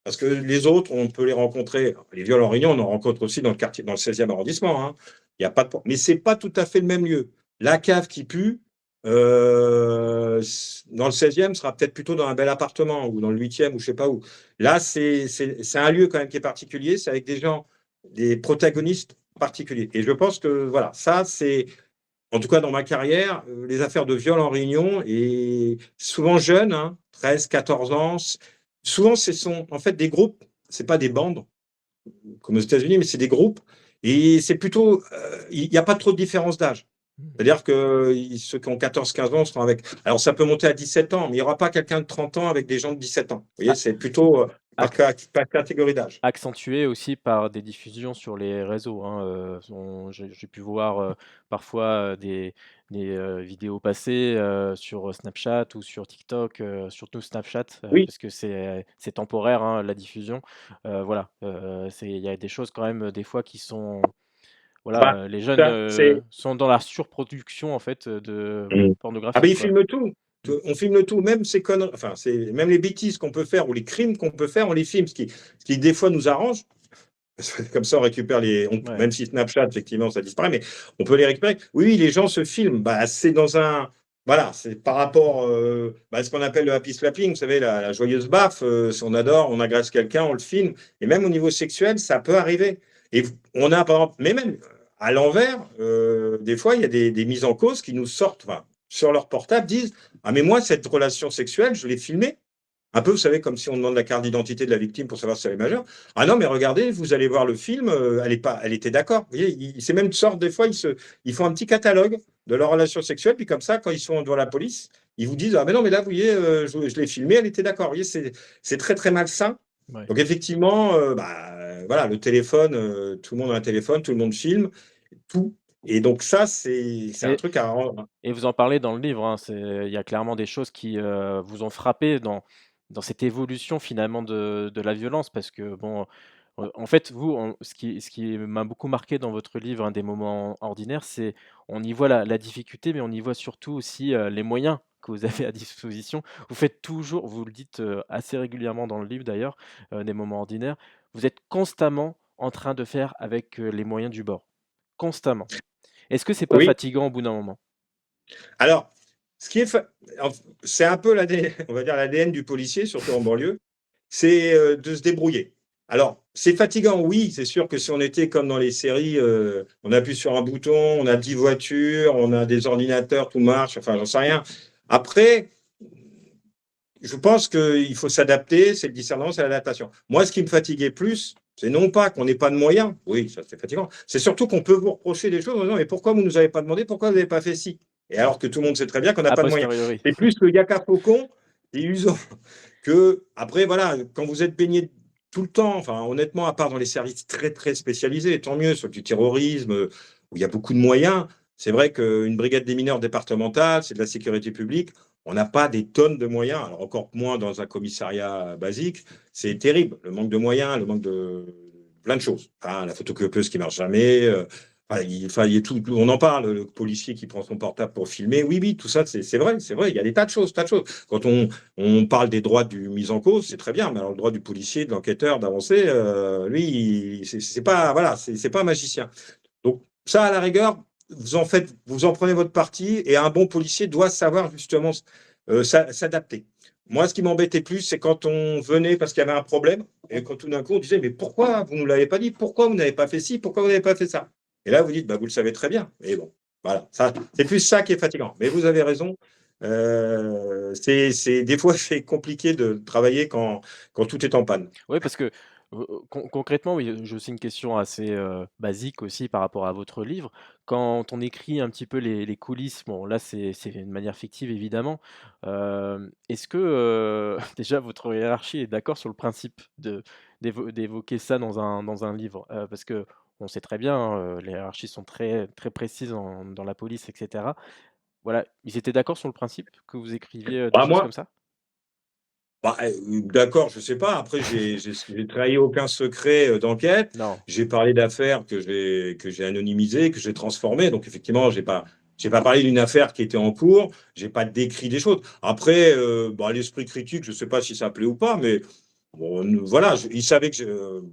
parce que les autres, on peut les rencontrer, les viols en réunion, on en rencontre aussi dans le quartier, dans le 16e arrondissement, hein. Il y a pas de... Mais ce n'est pas tout à fait le même lieu. La cave qui pue, dans le 16e, sera peut-être plutôt dans un bel appartement ou dans le 8e ou je ne sais pas où. Là, c'est un lieu quand même qui est particulier, c'est avec des gens, des protagonistes particuliers. Et je pense que voilà, ça, c'est, en tout cas dans ma carrière, les affaires de viol en réunion, et souvent jeunes, hein, 13, 14 ans, souvent ce sont en fait des groupes, c'est pas des bandes comme aux États-Unis, mais c'est des groupes. Et c'est plutôt, il n'y a pas trop de différence d'âge. C'est-à-dire que ceux qui ont 14-15 ans seront avec. Alors, ça peut monter à 17 ans, mais il n'y aura pas quelqu'un de 30 ans avec des gens de 17 ans. Vous voyez, A c'est plutôt par catégorie d'âge. Accentué aussi par des diffusions sur les réseaux, hein, j'ai pu voir, parfois, des vidéos passées, sur Snapchat ou sur TikTok, surtout Snapchat, Oui, parce que c'est temporaire, hein, la diffusion. Voilà, il y a des choses quand même, des fois qui sont ah bah, voilà, les jeunes, ça, c'est. sont dans la surproduction en fait, de Mm. Ah ben, pornographique, ils quoi. filment tout. Mmh. On filme tout, même ces conneries, enfin, même les bêtises qu'on peut faire ou les crimes qu'on peut faire, on les filme, ce qui des fois nous arrange. Comme ça, on récupère Ouais. même si Snapchat, effectivement, ça disparaît, mais on peut les récupérer. Oui, oui, les gens se filment. Bah, c'est dans un. Voilà, c'est par rapport à ce qu'on appelle le happy slapping, vous savez, la joyeuse baffe. Si on adore, on agresse quelqu'un, on le filme. Et même au niveau sexuel, ça peut arriver. Et on a, par exemple, mais même à l'envers, des fois, il y a des mises en cause qui nous sortent, enfin, sur leur portable, disent: ah, mais moi, cette relation sexuelle, je l'ai filmée. Un peu, vous savez, comme si on demande la carte d'identité de la victime pour savoir si elle est majeure. Ah non, mais regardez, vous allez voir le film, elle était d'accord. Vous voyez, c'est même une sorte, des fois, ils font un petit catalogue de leur relation sexuelle, puis comme ça, quand ils sont devant la police, ils vous disent: ah mais non, mais là, vous voyez, je l'ai filmé, elle était d'accord. Vous voyez, c'est très, très malsain. Ouais. Donc effectivement, voilà, le téléphone, tout le monde a un téléphone, tout le monde filme, tout. Et donc ça, c'est un Et truc à rendre. Et vous en parlez dans le livre, hein, il y a clairement des choses qui vous ont frappé dans cette évolution finalement de la violence parce que bon, en fait, vous, ce qui m'a beaucoup marqué dans votre livre, Un des moments ordinaires, c'est on y voit la difficulté, mais on y voit surtout aussi les moyens que vous avez à disposition. Vous faites toujours, vous le dites assez régulièrement dans le livre d'ailleurs, Des moments ordinaires, vous êtes constamment en train de faire avec les moyens du bord, constamment. Est-ce que c'est pas Oui. fatigant au bout d'un moment? Alors, ce qui est, c'est un peu l'ADN, on va dire l'ADN du policier, surtout en banlieue, c'est de se débrouiller. Alors, c'est fatigant, oui, c'est sûr que si on était comme dans les séries, on appuie sur un bouton, on a 10 voitures, on a des ordinateurs, tout marche, enfin, j'en sais rien. Après, je pense qu'il faut s'adapter, c'est le discernement, c'est l'adaptation. Moi, ce qui me fatiguait plus, c'est non pas qu'on n'ait pas de moyens, oui, ça c'est fatigant, c'est surtout qu'on peut vous reprocher des choses en disant, mais pourquoi vous ne nous avez pas demandé, pourquoi vous n'avez pas fait ci? Et alors que tout le monde sait très bien qu'on n'a A pas de moyens. posteriori. C'est plus le yaka faucon et usant que, après, voilà, quand vous êtes baigné tout le temps, enfin, honnêtement, à part dans les services très, très spécialisés, tant mieux, sur du terrorisme, où il y a beaucoup de moyens, c'est vrai qu'une brigade des mineurs départementale, c'est de la sécurité publique, on n'a pas des tonnes de moyens, alors encore moins dans un commissariat basique. C'est terrible, le manque de moyens, le manque de plein de choses. Enfin, la photocopieuse qui marche jamais. Il y a tout, on en parle, le policier qui prend son portable pour filmer. Oui, oui, tout ça, c'est vrai, c'est vrai. Il y a des tas de choses, tas de choses. Quand on parle des droits du mise en cause, c'est très bien, mais alors le droit du policier, de l'enquêteur, d'avancer, lui, c'est pas, voilà, c'est pas un magicien. Donc ça, à la rigueur, vous en faites, vous en prenez votre parti, et un bon policier doit savoir justement s'adapter. Moi, ce qui m'embêtait plus, c'est quand on venait parce qu'il y avait un problème, et quand tout d'un coup on disait, mais pourquoi vous ne nous l'avez pas dit? Pourquoi vous n'avez pas fait ci? Pourquoi vous n'avez pas fait ça? Et là, vous dites, bah, vous le savez très bien. Mais bon, voilà, ça, c'est plus ça qui est fatigant. Mais vous avez raison. Des fois, c'est compliqué de travailler quand tout est en panne. Oui, parce que, concrètement, oui, j'ai aussi une question assez, basique aussi par rapport à votre livre. Quand on écrit un petit peu les coulisses, bon là c'est une manière fictive évidemment, est-ce que, déjà votre hiérarchie est d'accord sur le principe d'évoquer ça dans un livre? Parce qu'on sait très bien, hein, les hiérarchies sont très très précises dans la police et cetera. Voilà, ils étaient d'accord sur le principe que vous écriviez, des Bah, choses moi, comme ça? D'accord, je sais pas. Après, j'ai trahi aucun secret d'enquête. Non. J'ai parlé d'affaires que j'ai anonymisées, que j'ai transformées. Donc effectivement, j'ai pas parlé d'une affaire qui était en cours. J'ai pas décrit des choses. Après, l'esprit critique, je sais pas si ça plaît ou pas, mais bon, voilà, il savait que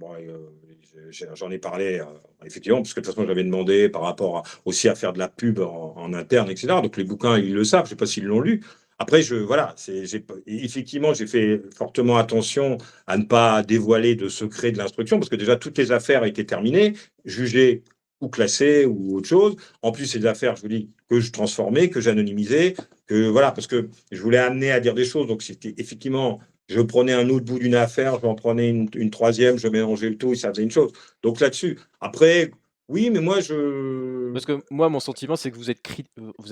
j'en ai parlé effectivement, parce que de toute façon, j'avais demandé par rapport aussi à faire de la pub en interne, etc. Donc les bouquins, ils le savent. Je sais pas s'ils l'ont lu. Après, voilà, effectivement, j'ai fait fortement attention à ne pas dévoiler de secret de l'instruction, parce que déjà, toutes les affaires étaient terminées, jugées ou classées ou autre chose. En plus, c'est des affaires, je vous dis, que je transformais, que j'anonymisais, que voilà, parce que je voulais amener à dire des choses. Donc, c'était effectivement, je prenais un autre bout d'une affaire, j'en prenais une troisième, je mélangeais le tout et ça faisait une chose. Donc là-dessus, après, oui, mais moi, Parce que moi, mon sentiment, c'est que vous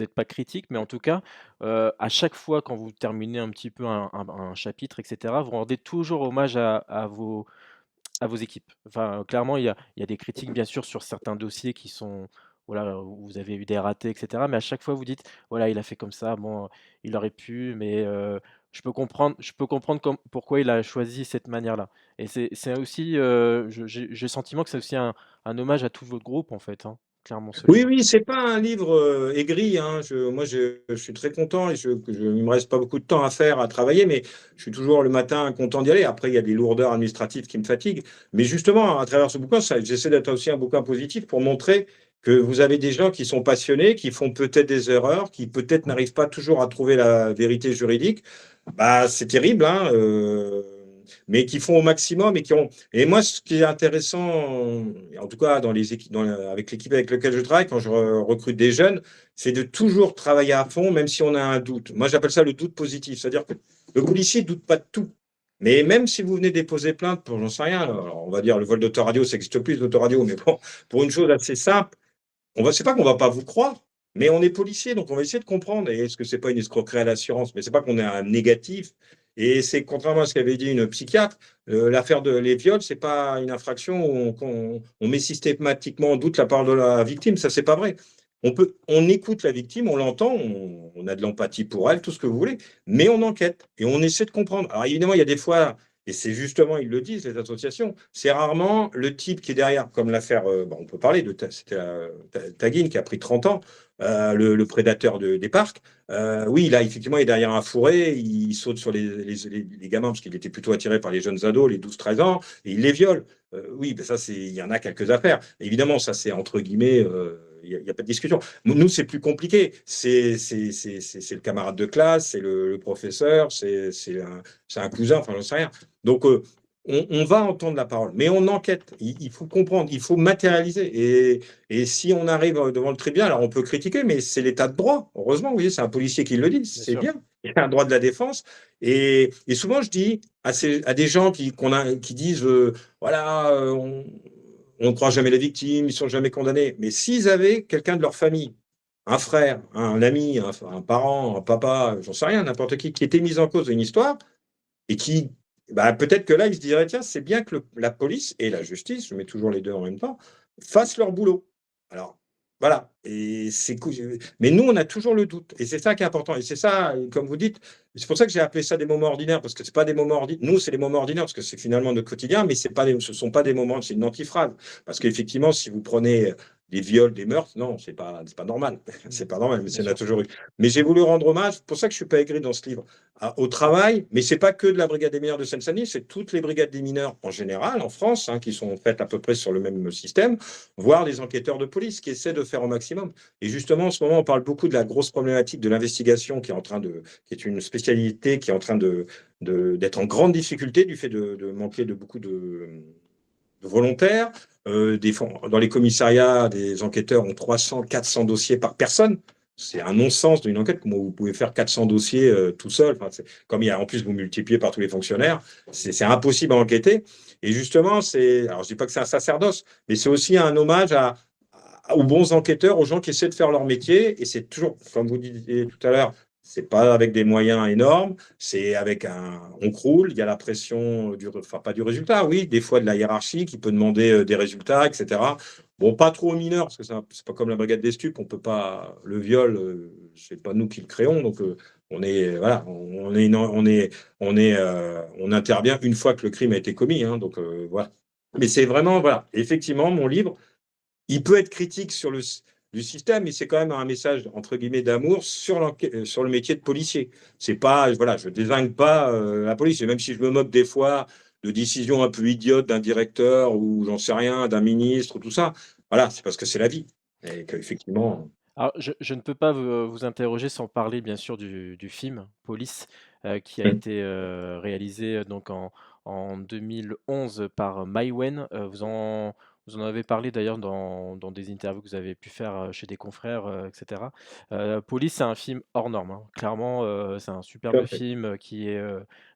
êtes pas critique, mais en tout cas, à chaque fois quand vous terminez un petit peu un chapitre et cetera, vous rendez toujours hommage à vos équipes. Enfin, clairement, il y a des critiques, bien sûr, sur certains dossiers qui sont voilà, où vous avez eu des ratés et cetera, mais à chaque fois, vous dites: «Voilà, il a fait comme ça, bon, il aurait pu, mais je peux comprendre pourquoi il a choisi cette manière-là» et c'est aussi, j'ai le sentiment que c'est aussi un hommage à tout votre groupe, en fait, hein, clairement, ce Oui, livre. oui, c'est pas un livre aigri, hein. Moi, je suis très content et il me reste pas beaucoup de temps à faire, à travailler, mais je suis toujours le matin content d'y aller. Après, il y a des lourdeurs administratives qui me fatiguent. Mais justement, à travers ce bouquin, j'essaie d'être aussi un bouquin positif pour montrer que vous avez des gens qui sont passionnés, qui font peut-être des erreurs, qui peut-être n'arrivent pas toujours à trouver la vérité juridique. Bah, c'est terrible, hein, mais qui font au maximum et qui ont. Et moi, ce qui est intéressant, en tout cas dans les équipes, avec l'équipe avec laquelle je travaille, quand je recrute des jeunes, c'est de toujours travailler à fond, même si on a un doute. Moi, j'appelle ça le doute positif, c'est-à-dire que le policier ne doute pas de tout. Mais même si vous venez déposer plainte pour, j'en sais rien, alors on va dire le vol d'autoradio, ça n'existe plus l'autoradio, mais bon, pour une chose assez simple, c'est pas qu'on va pas vous croire, mais on est policier, donc on va essayer de comprendre. Et est-ce que c'est pas une escroquerie à l'assurance? Mais c'est pas qu'on est un négatif. Et c'est contrairement à ce qu'avait dit une psychiatre, l'affaire les viols, c'est pas une infraction où on met systématiquement en doute la parole de la victime. Ça, c'est pas vrai. On écoute la victime, on l'entend, on a de l'empathie pour elle, tout ce que vous voulez, mais on enquête et on essaie de comprendre. Alors évidemment, il y a des fois, et c'est justement, ils le disent, les associations, c'est rarement le type qui est derrière, comme l'affaire, on peut parler de, c'était Taguine qui a pris 30 ans, le prédateur des parcs. Oui, là, effectivement, il est derrière un fourré, il saute sur les gamins, parce qu'il était plutôt attiré par les jeunes ados, les 12-13 ans, et il les viole. Oui, ben ça, il y en a quelques affaires. Évidemment, ça, c'est entre guillemets, il n'y a pas de discussion. Nous, c'est plus compliqué. C'est le camarade de classe, c'est le professeur, c'est un cousin, enfin, j'en sais rien. Donc, on va entendre la parole, mais on enquête. Il faut comprendre, il faut matérialiser. Et si on arrive devant le tribunal, alors on peut critiquer, mais c'est l'état de droit. Heureusement, vous voyez, c'est un policier qui le dit, Bien c'est sûr. bien. Il y a un droit de la défense. Et souvent, je dis à des gens qui disent, voilà, on ne croit jamais les victimes, ils sont jamais condamnés. Mais s'ils avaient quelqu'un de leur famille, un frère, un ami, un parent, un papa, j'en sais rien, n'importe qui était mis en cause d'une histoire, et qui, bah, peut-être que là, ils se diraient, tiens, c'est bien que la police et la justice, je mets toujours les deux en même temps, fassent leur boulot. Alors, voilà. Et c'est cool. Mais nous, on a toujours le doute. Et c'est ça qui est important. Et c'est ça, comme vous dites, c'est pour ça que j'ai appelé ça des moments ordinaires, parce que c'est pas des moments ordinaires. Nous, c'est des moments ordinaires, parce que c'est finalement notre quotidien, mais ce sont pas des moments, c'est une antiphrase. Parce qu'effectivement, si vous prenez des viols, des meurtres, non, c'est pas normal. Mm. C'est pas normal, mais Bien c'est a sûr. toujours eu. Mais j'ai voulu rendre hommage, c'est pour ça que je suis pas aigri dans ce livre au travail, mais c'est pas que de la brigade des mineurs de Seine-Saint-Denis, c'est toutes les brigades des mineurs en général en France, hein, qui sont faites à peu près sur le même système, voire les enquêteurs de police qui essaient de faire au maximum. Et justement, en ce moment, on parle beaucoup de la grosse problématique de l'investigation qui est une spécialité qui est en train d'être en grande difficulté du fait de manquer de beaucoup de volontaires. Dans les commissariats, des enquêteurs ont 300, 400 dossiers par personne. C'est un non-sens d'une enquête. Comment vous pouvez faire 400 dossiers tout seul? Enfin, comme il y a en plus vous multipliez par tous les fonctionnaires, c'est impossible à enquêter. Et justement, alors je dis pas que c'est un sacerdoce, mais c'est aussi un hommage aux bons enquêteurs, aux gens qui essaient de faire leur métier. Et c'est toujours, comme vous disiez tout à l'heure, c'est pas avec des moyens énormes, c'est avec on croule, il y a la pression enfin pas du résultat, oui, des fois de la hiérarchie qui peut demander des résultats, etc. Bon, pas trop aux mineurs, parce que c'est pas comme la brigade des stupes, on peut pas, le viol, c'est pas nous qui le créons, donc voilà, on intervient une fois que le crime a été commis, hein, donc voilà. Mais c'est vraiment, voilà, effectivement, mon livre, il peut être critique du système, mais c'est quand même un message, entre guillemets, d'amour sur le métier de policier. C'est pas, voilà, je désigne pas la police, et même si je me moque des fois de décisions un peu idiotes d'un directeur ou j'en sais rien, d'un ministre, tout ça, voilà, c'est parce que c'est la vie. Et qu'effectivement. Alors, je ne peux pas vous interroger sans parler bien sûr du film Police, qui a Hum, été, réalisé, donc en 2011 par Maïwenn. Vous en avez parlé d'ailleurs dans des interviews que vous avez pu faire, chez des confrères, et cetera. Police, c'est un film hors norme, hein. Clairement, c'est un tout superbe à fait. film, qui est,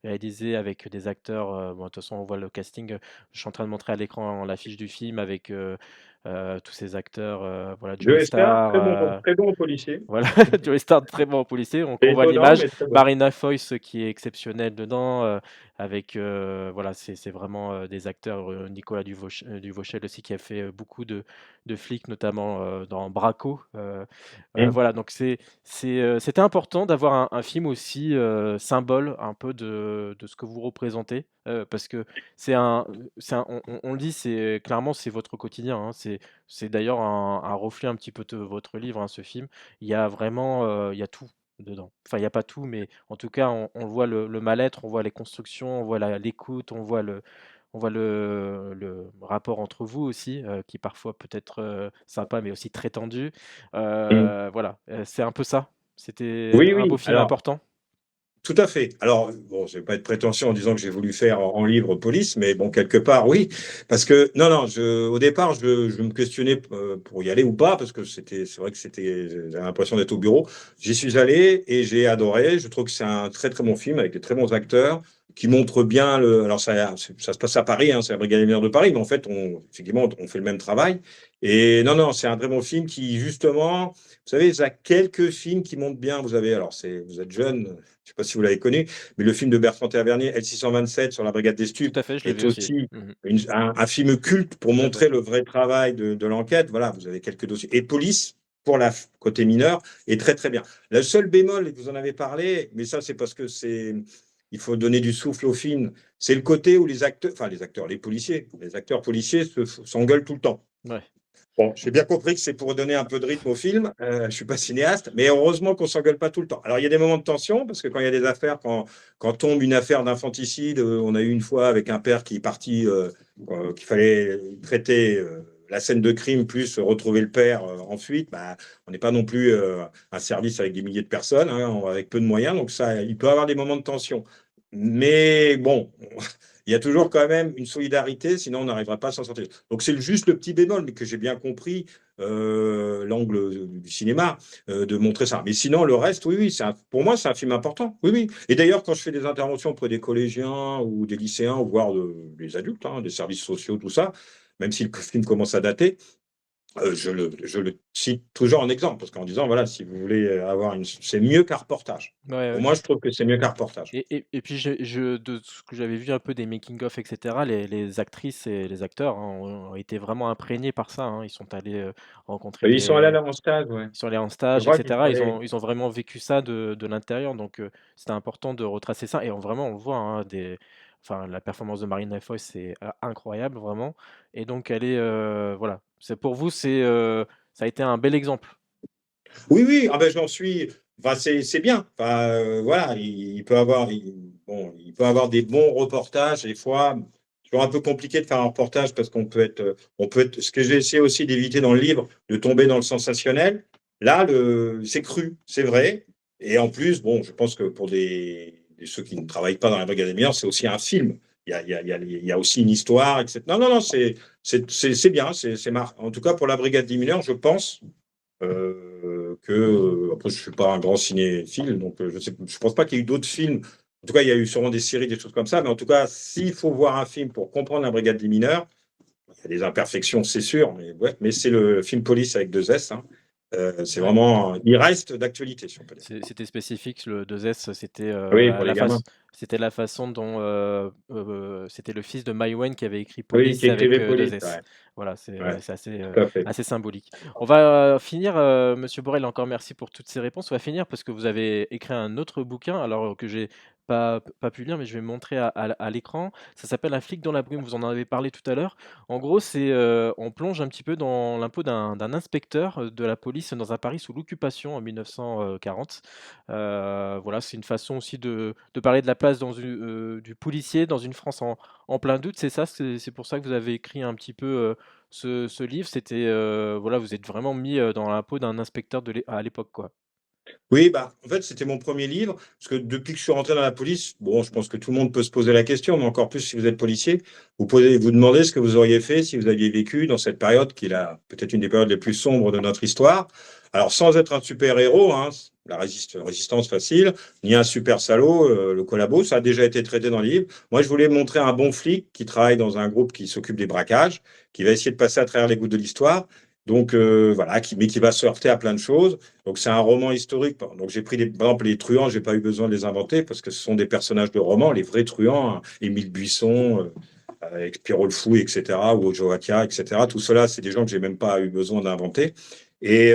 réalisé avec des acteurs, bon, de toute façon, on voit le casting, je suis en train de montrer à l'écran l'affiche du film avec, tous ces acteurs, voilà, Joey Joe Star, Starr, très bon policier. voilà, Joey Starr, très bon policier, on voit Étonnant, l'image. mais très bon. Marina Foïs qui est exceptionnelle dedans, avec, voilà, c'est vraiment, des acteurs, Nicolas Duvauchel aussi qui a fait, beaucoup de flics, notamment, dans Braco, Hum, voilà, donc c'était important d'avoir un film aussi, symbole un peu de ce que vous représentez, parce que on le dit, c'est clairement, c'est votre quotidien, hein. C'est d'ailleurs un reflet un petit peu de votre livre, hein, ce film. Il y a vraiment, il y a tout dedans. Enfin, il y a pas tout, mais en tout cas, on voit le mal-être, on voit les constructions, on voit l'écoute, on voit le rapport entre vous aussi, qui parfois peut être, sympa, mais aussi très tendu. hum. Voilà, c'est un peu ça. C'était Oui, un beau oui. film Alors, important? tout à fait. Alors, bon, je vais pas être prétentieux en disant que j'ai voulu faire en livre police, mais bon, quelque part, oui. Parce que, non, non, au départ, je me questionnais pour y aller ou pas, parce que c'est vrai que j'avais l'impression d'être au bureau. J'y suis allé et j'ai adoré. Je trouve que c'est un très, très bon film avec des très bons acteurs. qui montre bien le. Alors, ça se passe à Paris, hein, c'est la Brigade des mineurs de Paris, mais en fait, effectivement, on fait le même travail. Et non, non, c'est un très bon film qui, justement, vous savez, il y a quelques films qui montent bien. Vous avez, alors, vous êtes jeune, je ne sais pas si vous l'avez connu, mais le film de Bertrand Tavernier, L627 sur la Brigade des Tout Stupes, à fait, je l'ai est vu aussi. aussi Mhm. un film culte pour Tout à fait. montrer le vrai travail de l'enquête. Voilà, vous avez quelques dossiers. Et Police, pour la côté mineur, est très, très bien. Le seul bémol, et vous en avez parlé, mais ça, c'est parce que il faut donner du souffle au film, c'est le côté où les policiers, les acteurs policiers s'engueulent tout le temps. Ouais. Bon, j'ai bien compris que c'est pour donner un peu de rythme au film. Je ne suis pas cinéaste, mais heureusement qu'on ne s'engueule pas tout le temps. Alors, il y a des moments de tension, parce que quand il y a des affaires, quand tombe une affaire d'infanticide, on a eu une fois avec un père qui est parti, qu'il fallait traiter la scène de crime, plus retrouver le père en fuite. Bah, on n'est pas non plus un service avec des milliers de personnes, hein, avec peu de moyens, donc ça, il peut y avoir des moments de tension. Mais bon, il y a toujours quand même une solidarité, sinon on n'arrivera pas à s'en sortir. Donc c'est juste le petit bémol, mais que j'ai bien compris l'angle du cinéma de montrer ça. Mais sinon, le reste, oui, oui, pour moi, c'est un film important. Oui, oui. Et d'ailleurs, quand je fais des interventions auprès des collégiens ou des lycéens, voire des adultes, hein, des services sociaux, tout ça, même si le film commence à dater, je le cite toujours en exemple, parce qu'en disant, voilà, si vous voulez c'est mieux qu'un reportage. Ouais, Pour ouais. moi, je trouve que c'est mieux qu'un reportage. Et puis de ce que j'avais vu un peu des making of et cetera, les actrices et les acteurs, hein, ont été vraiment imprégnés par ça, hein. Ils sont allés, rencontrer Ils sont allés des en stage, ouais. ils sont allés en Je stage et crois qu'ils sont cetera. Ils allés. ont ils ont vraiment vécu ça de l'intérieur, donc c'était important de retracer ça et vraiment on le voit, hein, enfin la performance de Marina Foïs, c'est incroyable vraiment et donc elle est, voilà, c'est pour vous, ça a été un bel exemple. Oui, oui, ah ben, j'en suis. Enfin, c'est bien. Enfin, voilà, il peut avoir, bon, il peut avoir des bons reportages. Des fois, c'est toujours un peu compliqué de faire un reportage parce on peut être. Ce que j'ai essayé aussi d'éviter dans le livre, de tomber dans le sensationnel. Là, c'est cru, c'est vrai. Et en plus, bon, je pense que pour ceux qui ne travaillent pas dans la brigade des mineurs, c'est aussi un film. Il y a aussi une histoire, etc. Non, non, non, c'est bien. En tout cas, pour la brigade des mineurs, je pense après, je ne suis pas un grand cinéphile, donc je pense pas qu'il y ait eu d'autres films. En tout cas, il y a eu sûrement des séries, des choses comme ça, mais en tout cas, s'il faut voir un film pour comprendre la Brigade des mineurs, il y a des imperfections, c'est sûr, mais ouais, mais c'est le film Police avec deux S, hein. C'est Ouais. vraiment, il reste d'actualité, si on peut dire. C'était spécifique, le 2S, c'était, Oui, pour les gamins. c'était la façon dont, c'était le fils de Maïwenn qui avait écrit Oui, qui Police avec, écrivait Police, 2S. ouais, Voilà, c'est, ouais, c'est assez, tout à fait. assez symbolique. On va, finir, monsieur Borel, encore merci pour toutes ces réponses. On va finir parce que vous avez écrit un autre bouquin, alors que j'ai pas pu lire, mais je vais montrer à l'écran. Ça s'appelle Un flic dans la brume, vous en avez parlé tout à l'heure. En gros, on plonge un petit peu dans l'impôt d'un inspecteur de la police dans un Paris sous l'occupation en 1940. Voilà, c'est une façon aussi de parler de la place du policier dans une France en plein doute. C'est ça, c'est pour ça que vous avez écrit un petit peu ce livre. C'était, voilà, vous êtes vraiment mis dans la peau d'un inspecteur à l'époque, quoi. Oui, bah, en fait, c'était mon premier livre, parce que depuis que je suis rentré dans la police, bon, je pense que tout le monde peut se poser la question, mais encore plus si vous êtes policier, vous demandez ce que vous auriez fait si vous aviez vécu dans cette période qui est peut-être une des périodes les plus sombres de notre histoire. Alors, sans être un super-héros, hein, la résistance facile, ni un super salaud, le collabo, ça a déjà été traité dans le livre. Moi, je voulais montrer un bon flic qui travaille dans un groupe qui s'occupe des braquages, qui va essayer de passer à travers les gouttes de l'histoire. Donc, voilà, mais qui va se heurter à plein de choses. Donc c'est un roman historique. Donc j'ai pris par exemple les truands, j'ai pas eu besoin de les inventer parce que ce sont des personnages de romans, les vrais truands, hein, Émile Buisson, avec Pierrot le Fou, etc., ou Joachim, etc. Tout cela, c'est des gens que j'ai même pas eu besoin d'inventer. Et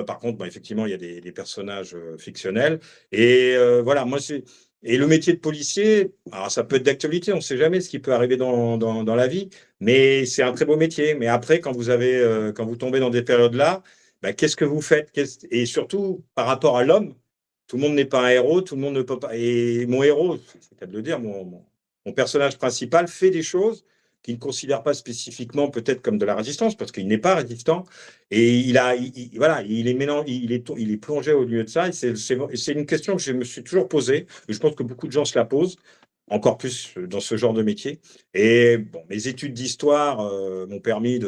par contre, bah, effectivement, il y a des personnages fictionnels. Et voilà, moi c'est. Et le métier de policier, alors ça peut être d'actualité, on ne sait jamais ce qui peut arriver dans la vie, mais c'est un très beau métier. Mais après, quand vous tombez dans des périodes-là, bah, qu'est-ce que vous faites? Et surtout, par rapport à l'homme, tout le monde n'est pas un héros, tout le monde ne peut pas. Et mon héros, c'est peut-être de le dire, mon personnage principal fait des choses qu'il ne considère pas spécifiquement peut-être comme de la résistance, parce qu'il n'est pas résistant. Et voilà, il est plongé au milieu de ça. Et c'est une question que je me suis toujours posée. Et je pense que beaucoup de gens se la posent encore plus dans ce genre de métier. Et bon, mes études d'histoire m'ont permis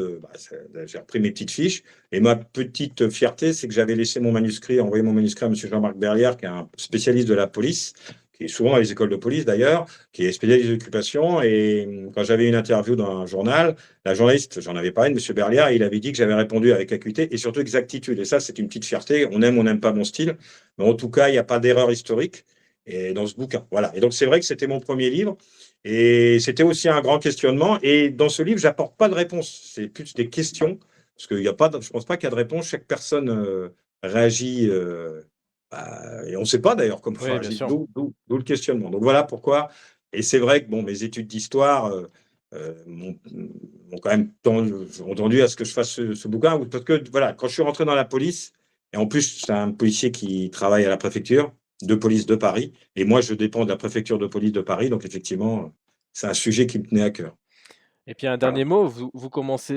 j'ai repris mes petites fiches. Et ma petite fierté, c'est que j'avais laissé mon manuscrit, envoyé mon manuscrit à M. Jean-Marc Berlière, qui est un spécialiste de la police, qui est souvent dans les écoles de police d'ailleurs, qui est spécialiste d'occupation. Et quand j'avais une interview dans un journal, la journaliste, j'en avais parlé de M. Berliard, il avait dit que j'avais répondu avec acuité et surtout exactitude. Et ça, c'est une petite fierté. On n'aime pas mon style, mais en tout cas, il n'y a pas d'erreur historique. Et dans ce bouquin, voilà. Et donc, c'est vrai que c'était mon premier livre. Et c'était aussi un grand questionnement. Et dans ce livre, j'apporte pas de réponse. C'est plus des questions. Parce qu'il y a pas, je pense pas qu'il y a de réponse. Chaque personne réagit. Et on ne sait pas d'ailleurs comment Oui, bien réagit. sûr. D'où le questionnement. Donc voilà pourquoi. Et c'est vrai que bon, mes études d'histoire m'ont quand même entendu à ce que je fasse ce bouquin. Parce que voilà, quand je suis rentré dans la police, et en plus, c'est un policier qui travaille à la préfecture de police de Paris. Et moi, je dépends de la préfecture de police de Paris. Donc effectivement, c'est un sujet qui me tenait à cœur. Et puis un Voilà. dernier mot, vous commencez,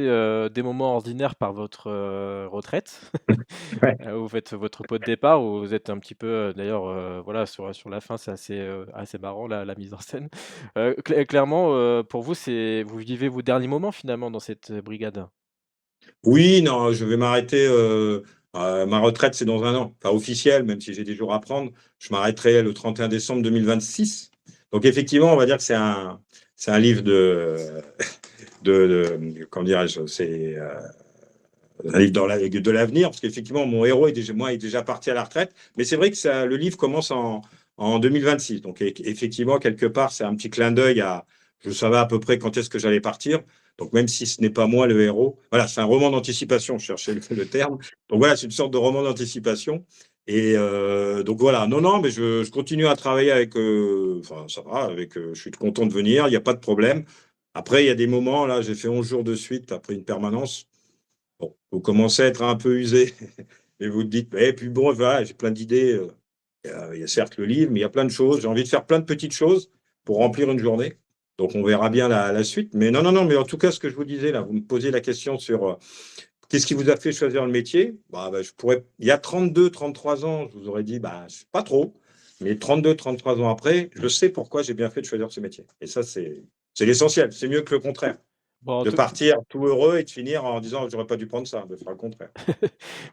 des moments ordinaires par votre, retraite. Ouais. Vous faites votre pot de départ où vous êtes un petit peu, d'ailleurs, voilà, sur la fin, c'est assez, assez marrant la mise en scène. Clairement, pour vous, c'est vous vivez vos derniers moments finalement dans cette, brigade? Oui, non, je vais m'arrêter. Ma retraite, c'est dans un an. Pas officiel, même si j'ai des jours à prendre. Je m'arrêterai le 31 décembre 2026. Donc, effectivement, on va dire que c'est un livre comment dirais-je, c'est un livre de l'avenir, parce qu'effectivement, mon héros est déjà parti à la retraite. Mais c'est vrai que le livre commence en 2026. Donc, effectivement, quelque part, c'est un petit clin d'œil à. Je savais à peu près quand est-ce que j'allais partir. Donc, même si ce n'est pas moi le héros, voilà, c'est un roman d'anticipation, je cherchais le terme. Donc, voilà, c'est une sorte de roman d'anticipation. Et donc, voilà, non, non, mais je continue à travailler avec. Enfin, ça va, je suis content de venir, il n'y a pas de problème. Après, il y a des moments, là, j'ai fait 11 jours de suite après une permanence. Bon, vous commencez à être un peu usé et vous te dites, et puis bon, voilà, j'ai plein d'idées. Il y a certes le livre, mais il y a plein de choses. J'ai envie de faire plein de petites choses pour remplir une journée. Donc, on verra bien la suite. Mais non, non, non, mais en tout cas, ce que je vous disais là, vous me posiez la question sur qu'est-ce qui vous a fait choisir le métier? Il y a 32, 33 ans, je vous aurais dit, bah, pas trop. Mais 32, 33 ans après, je sais pourquoi j'ai bien fait de choisir ce métier. Et ça, c'est l'essentiel. C'est mieux que le contraire. Bon, en De tout partir tout heureux et de finir en disant, j'aurais pas dû prendre ça, de faire le contraire.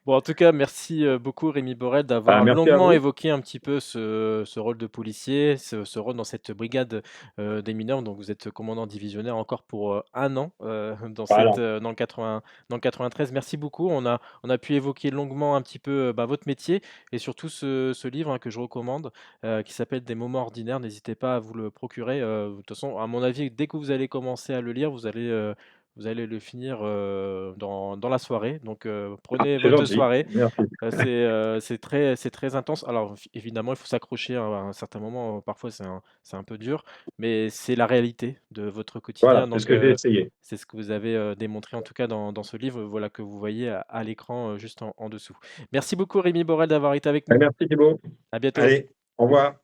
Bon, en tout cas, merci, beaucoup Rémi Borel Bah, d'avoir merci à longuement vous. évoqué un petit peu ce rôle de policier, ce rôle dans cette brigade, des mineurs. Donc vous êtes commandant divisionnaire encore pour, 1 an, Voilà. dans le 93. Merci beaucoup. On a pu évoquer longuement un petit peu, bah, votre métier et surtout ce livre, hein, que je recommande, qui s'appelle «Des moments ordinaires». N'hésitez pas à vous le procurer, de toute façon, à mon avis, dès que vous allez commencer à le lire, vous allez le finir, dans la soirée. Donc Ah, prenez c'est votre gentil. soirée. Merci. C'est très intense. Alors évidemment, il faut s'accrocher à un certain moment, parfois c'est un peu dur, mais c'est la réalité de votre Voilà, quotidien. c'est ce Donc que j'ai essayé. c'est ce que vous avez, démontré en tout cas dans ce livre, voilà, que vous voyez à l'écran, juste en dessous. Merci beaucoup Rémi Borel d'avoir été avec Bah, nous. merci Thibault. À bientôt. Allez, au revoir.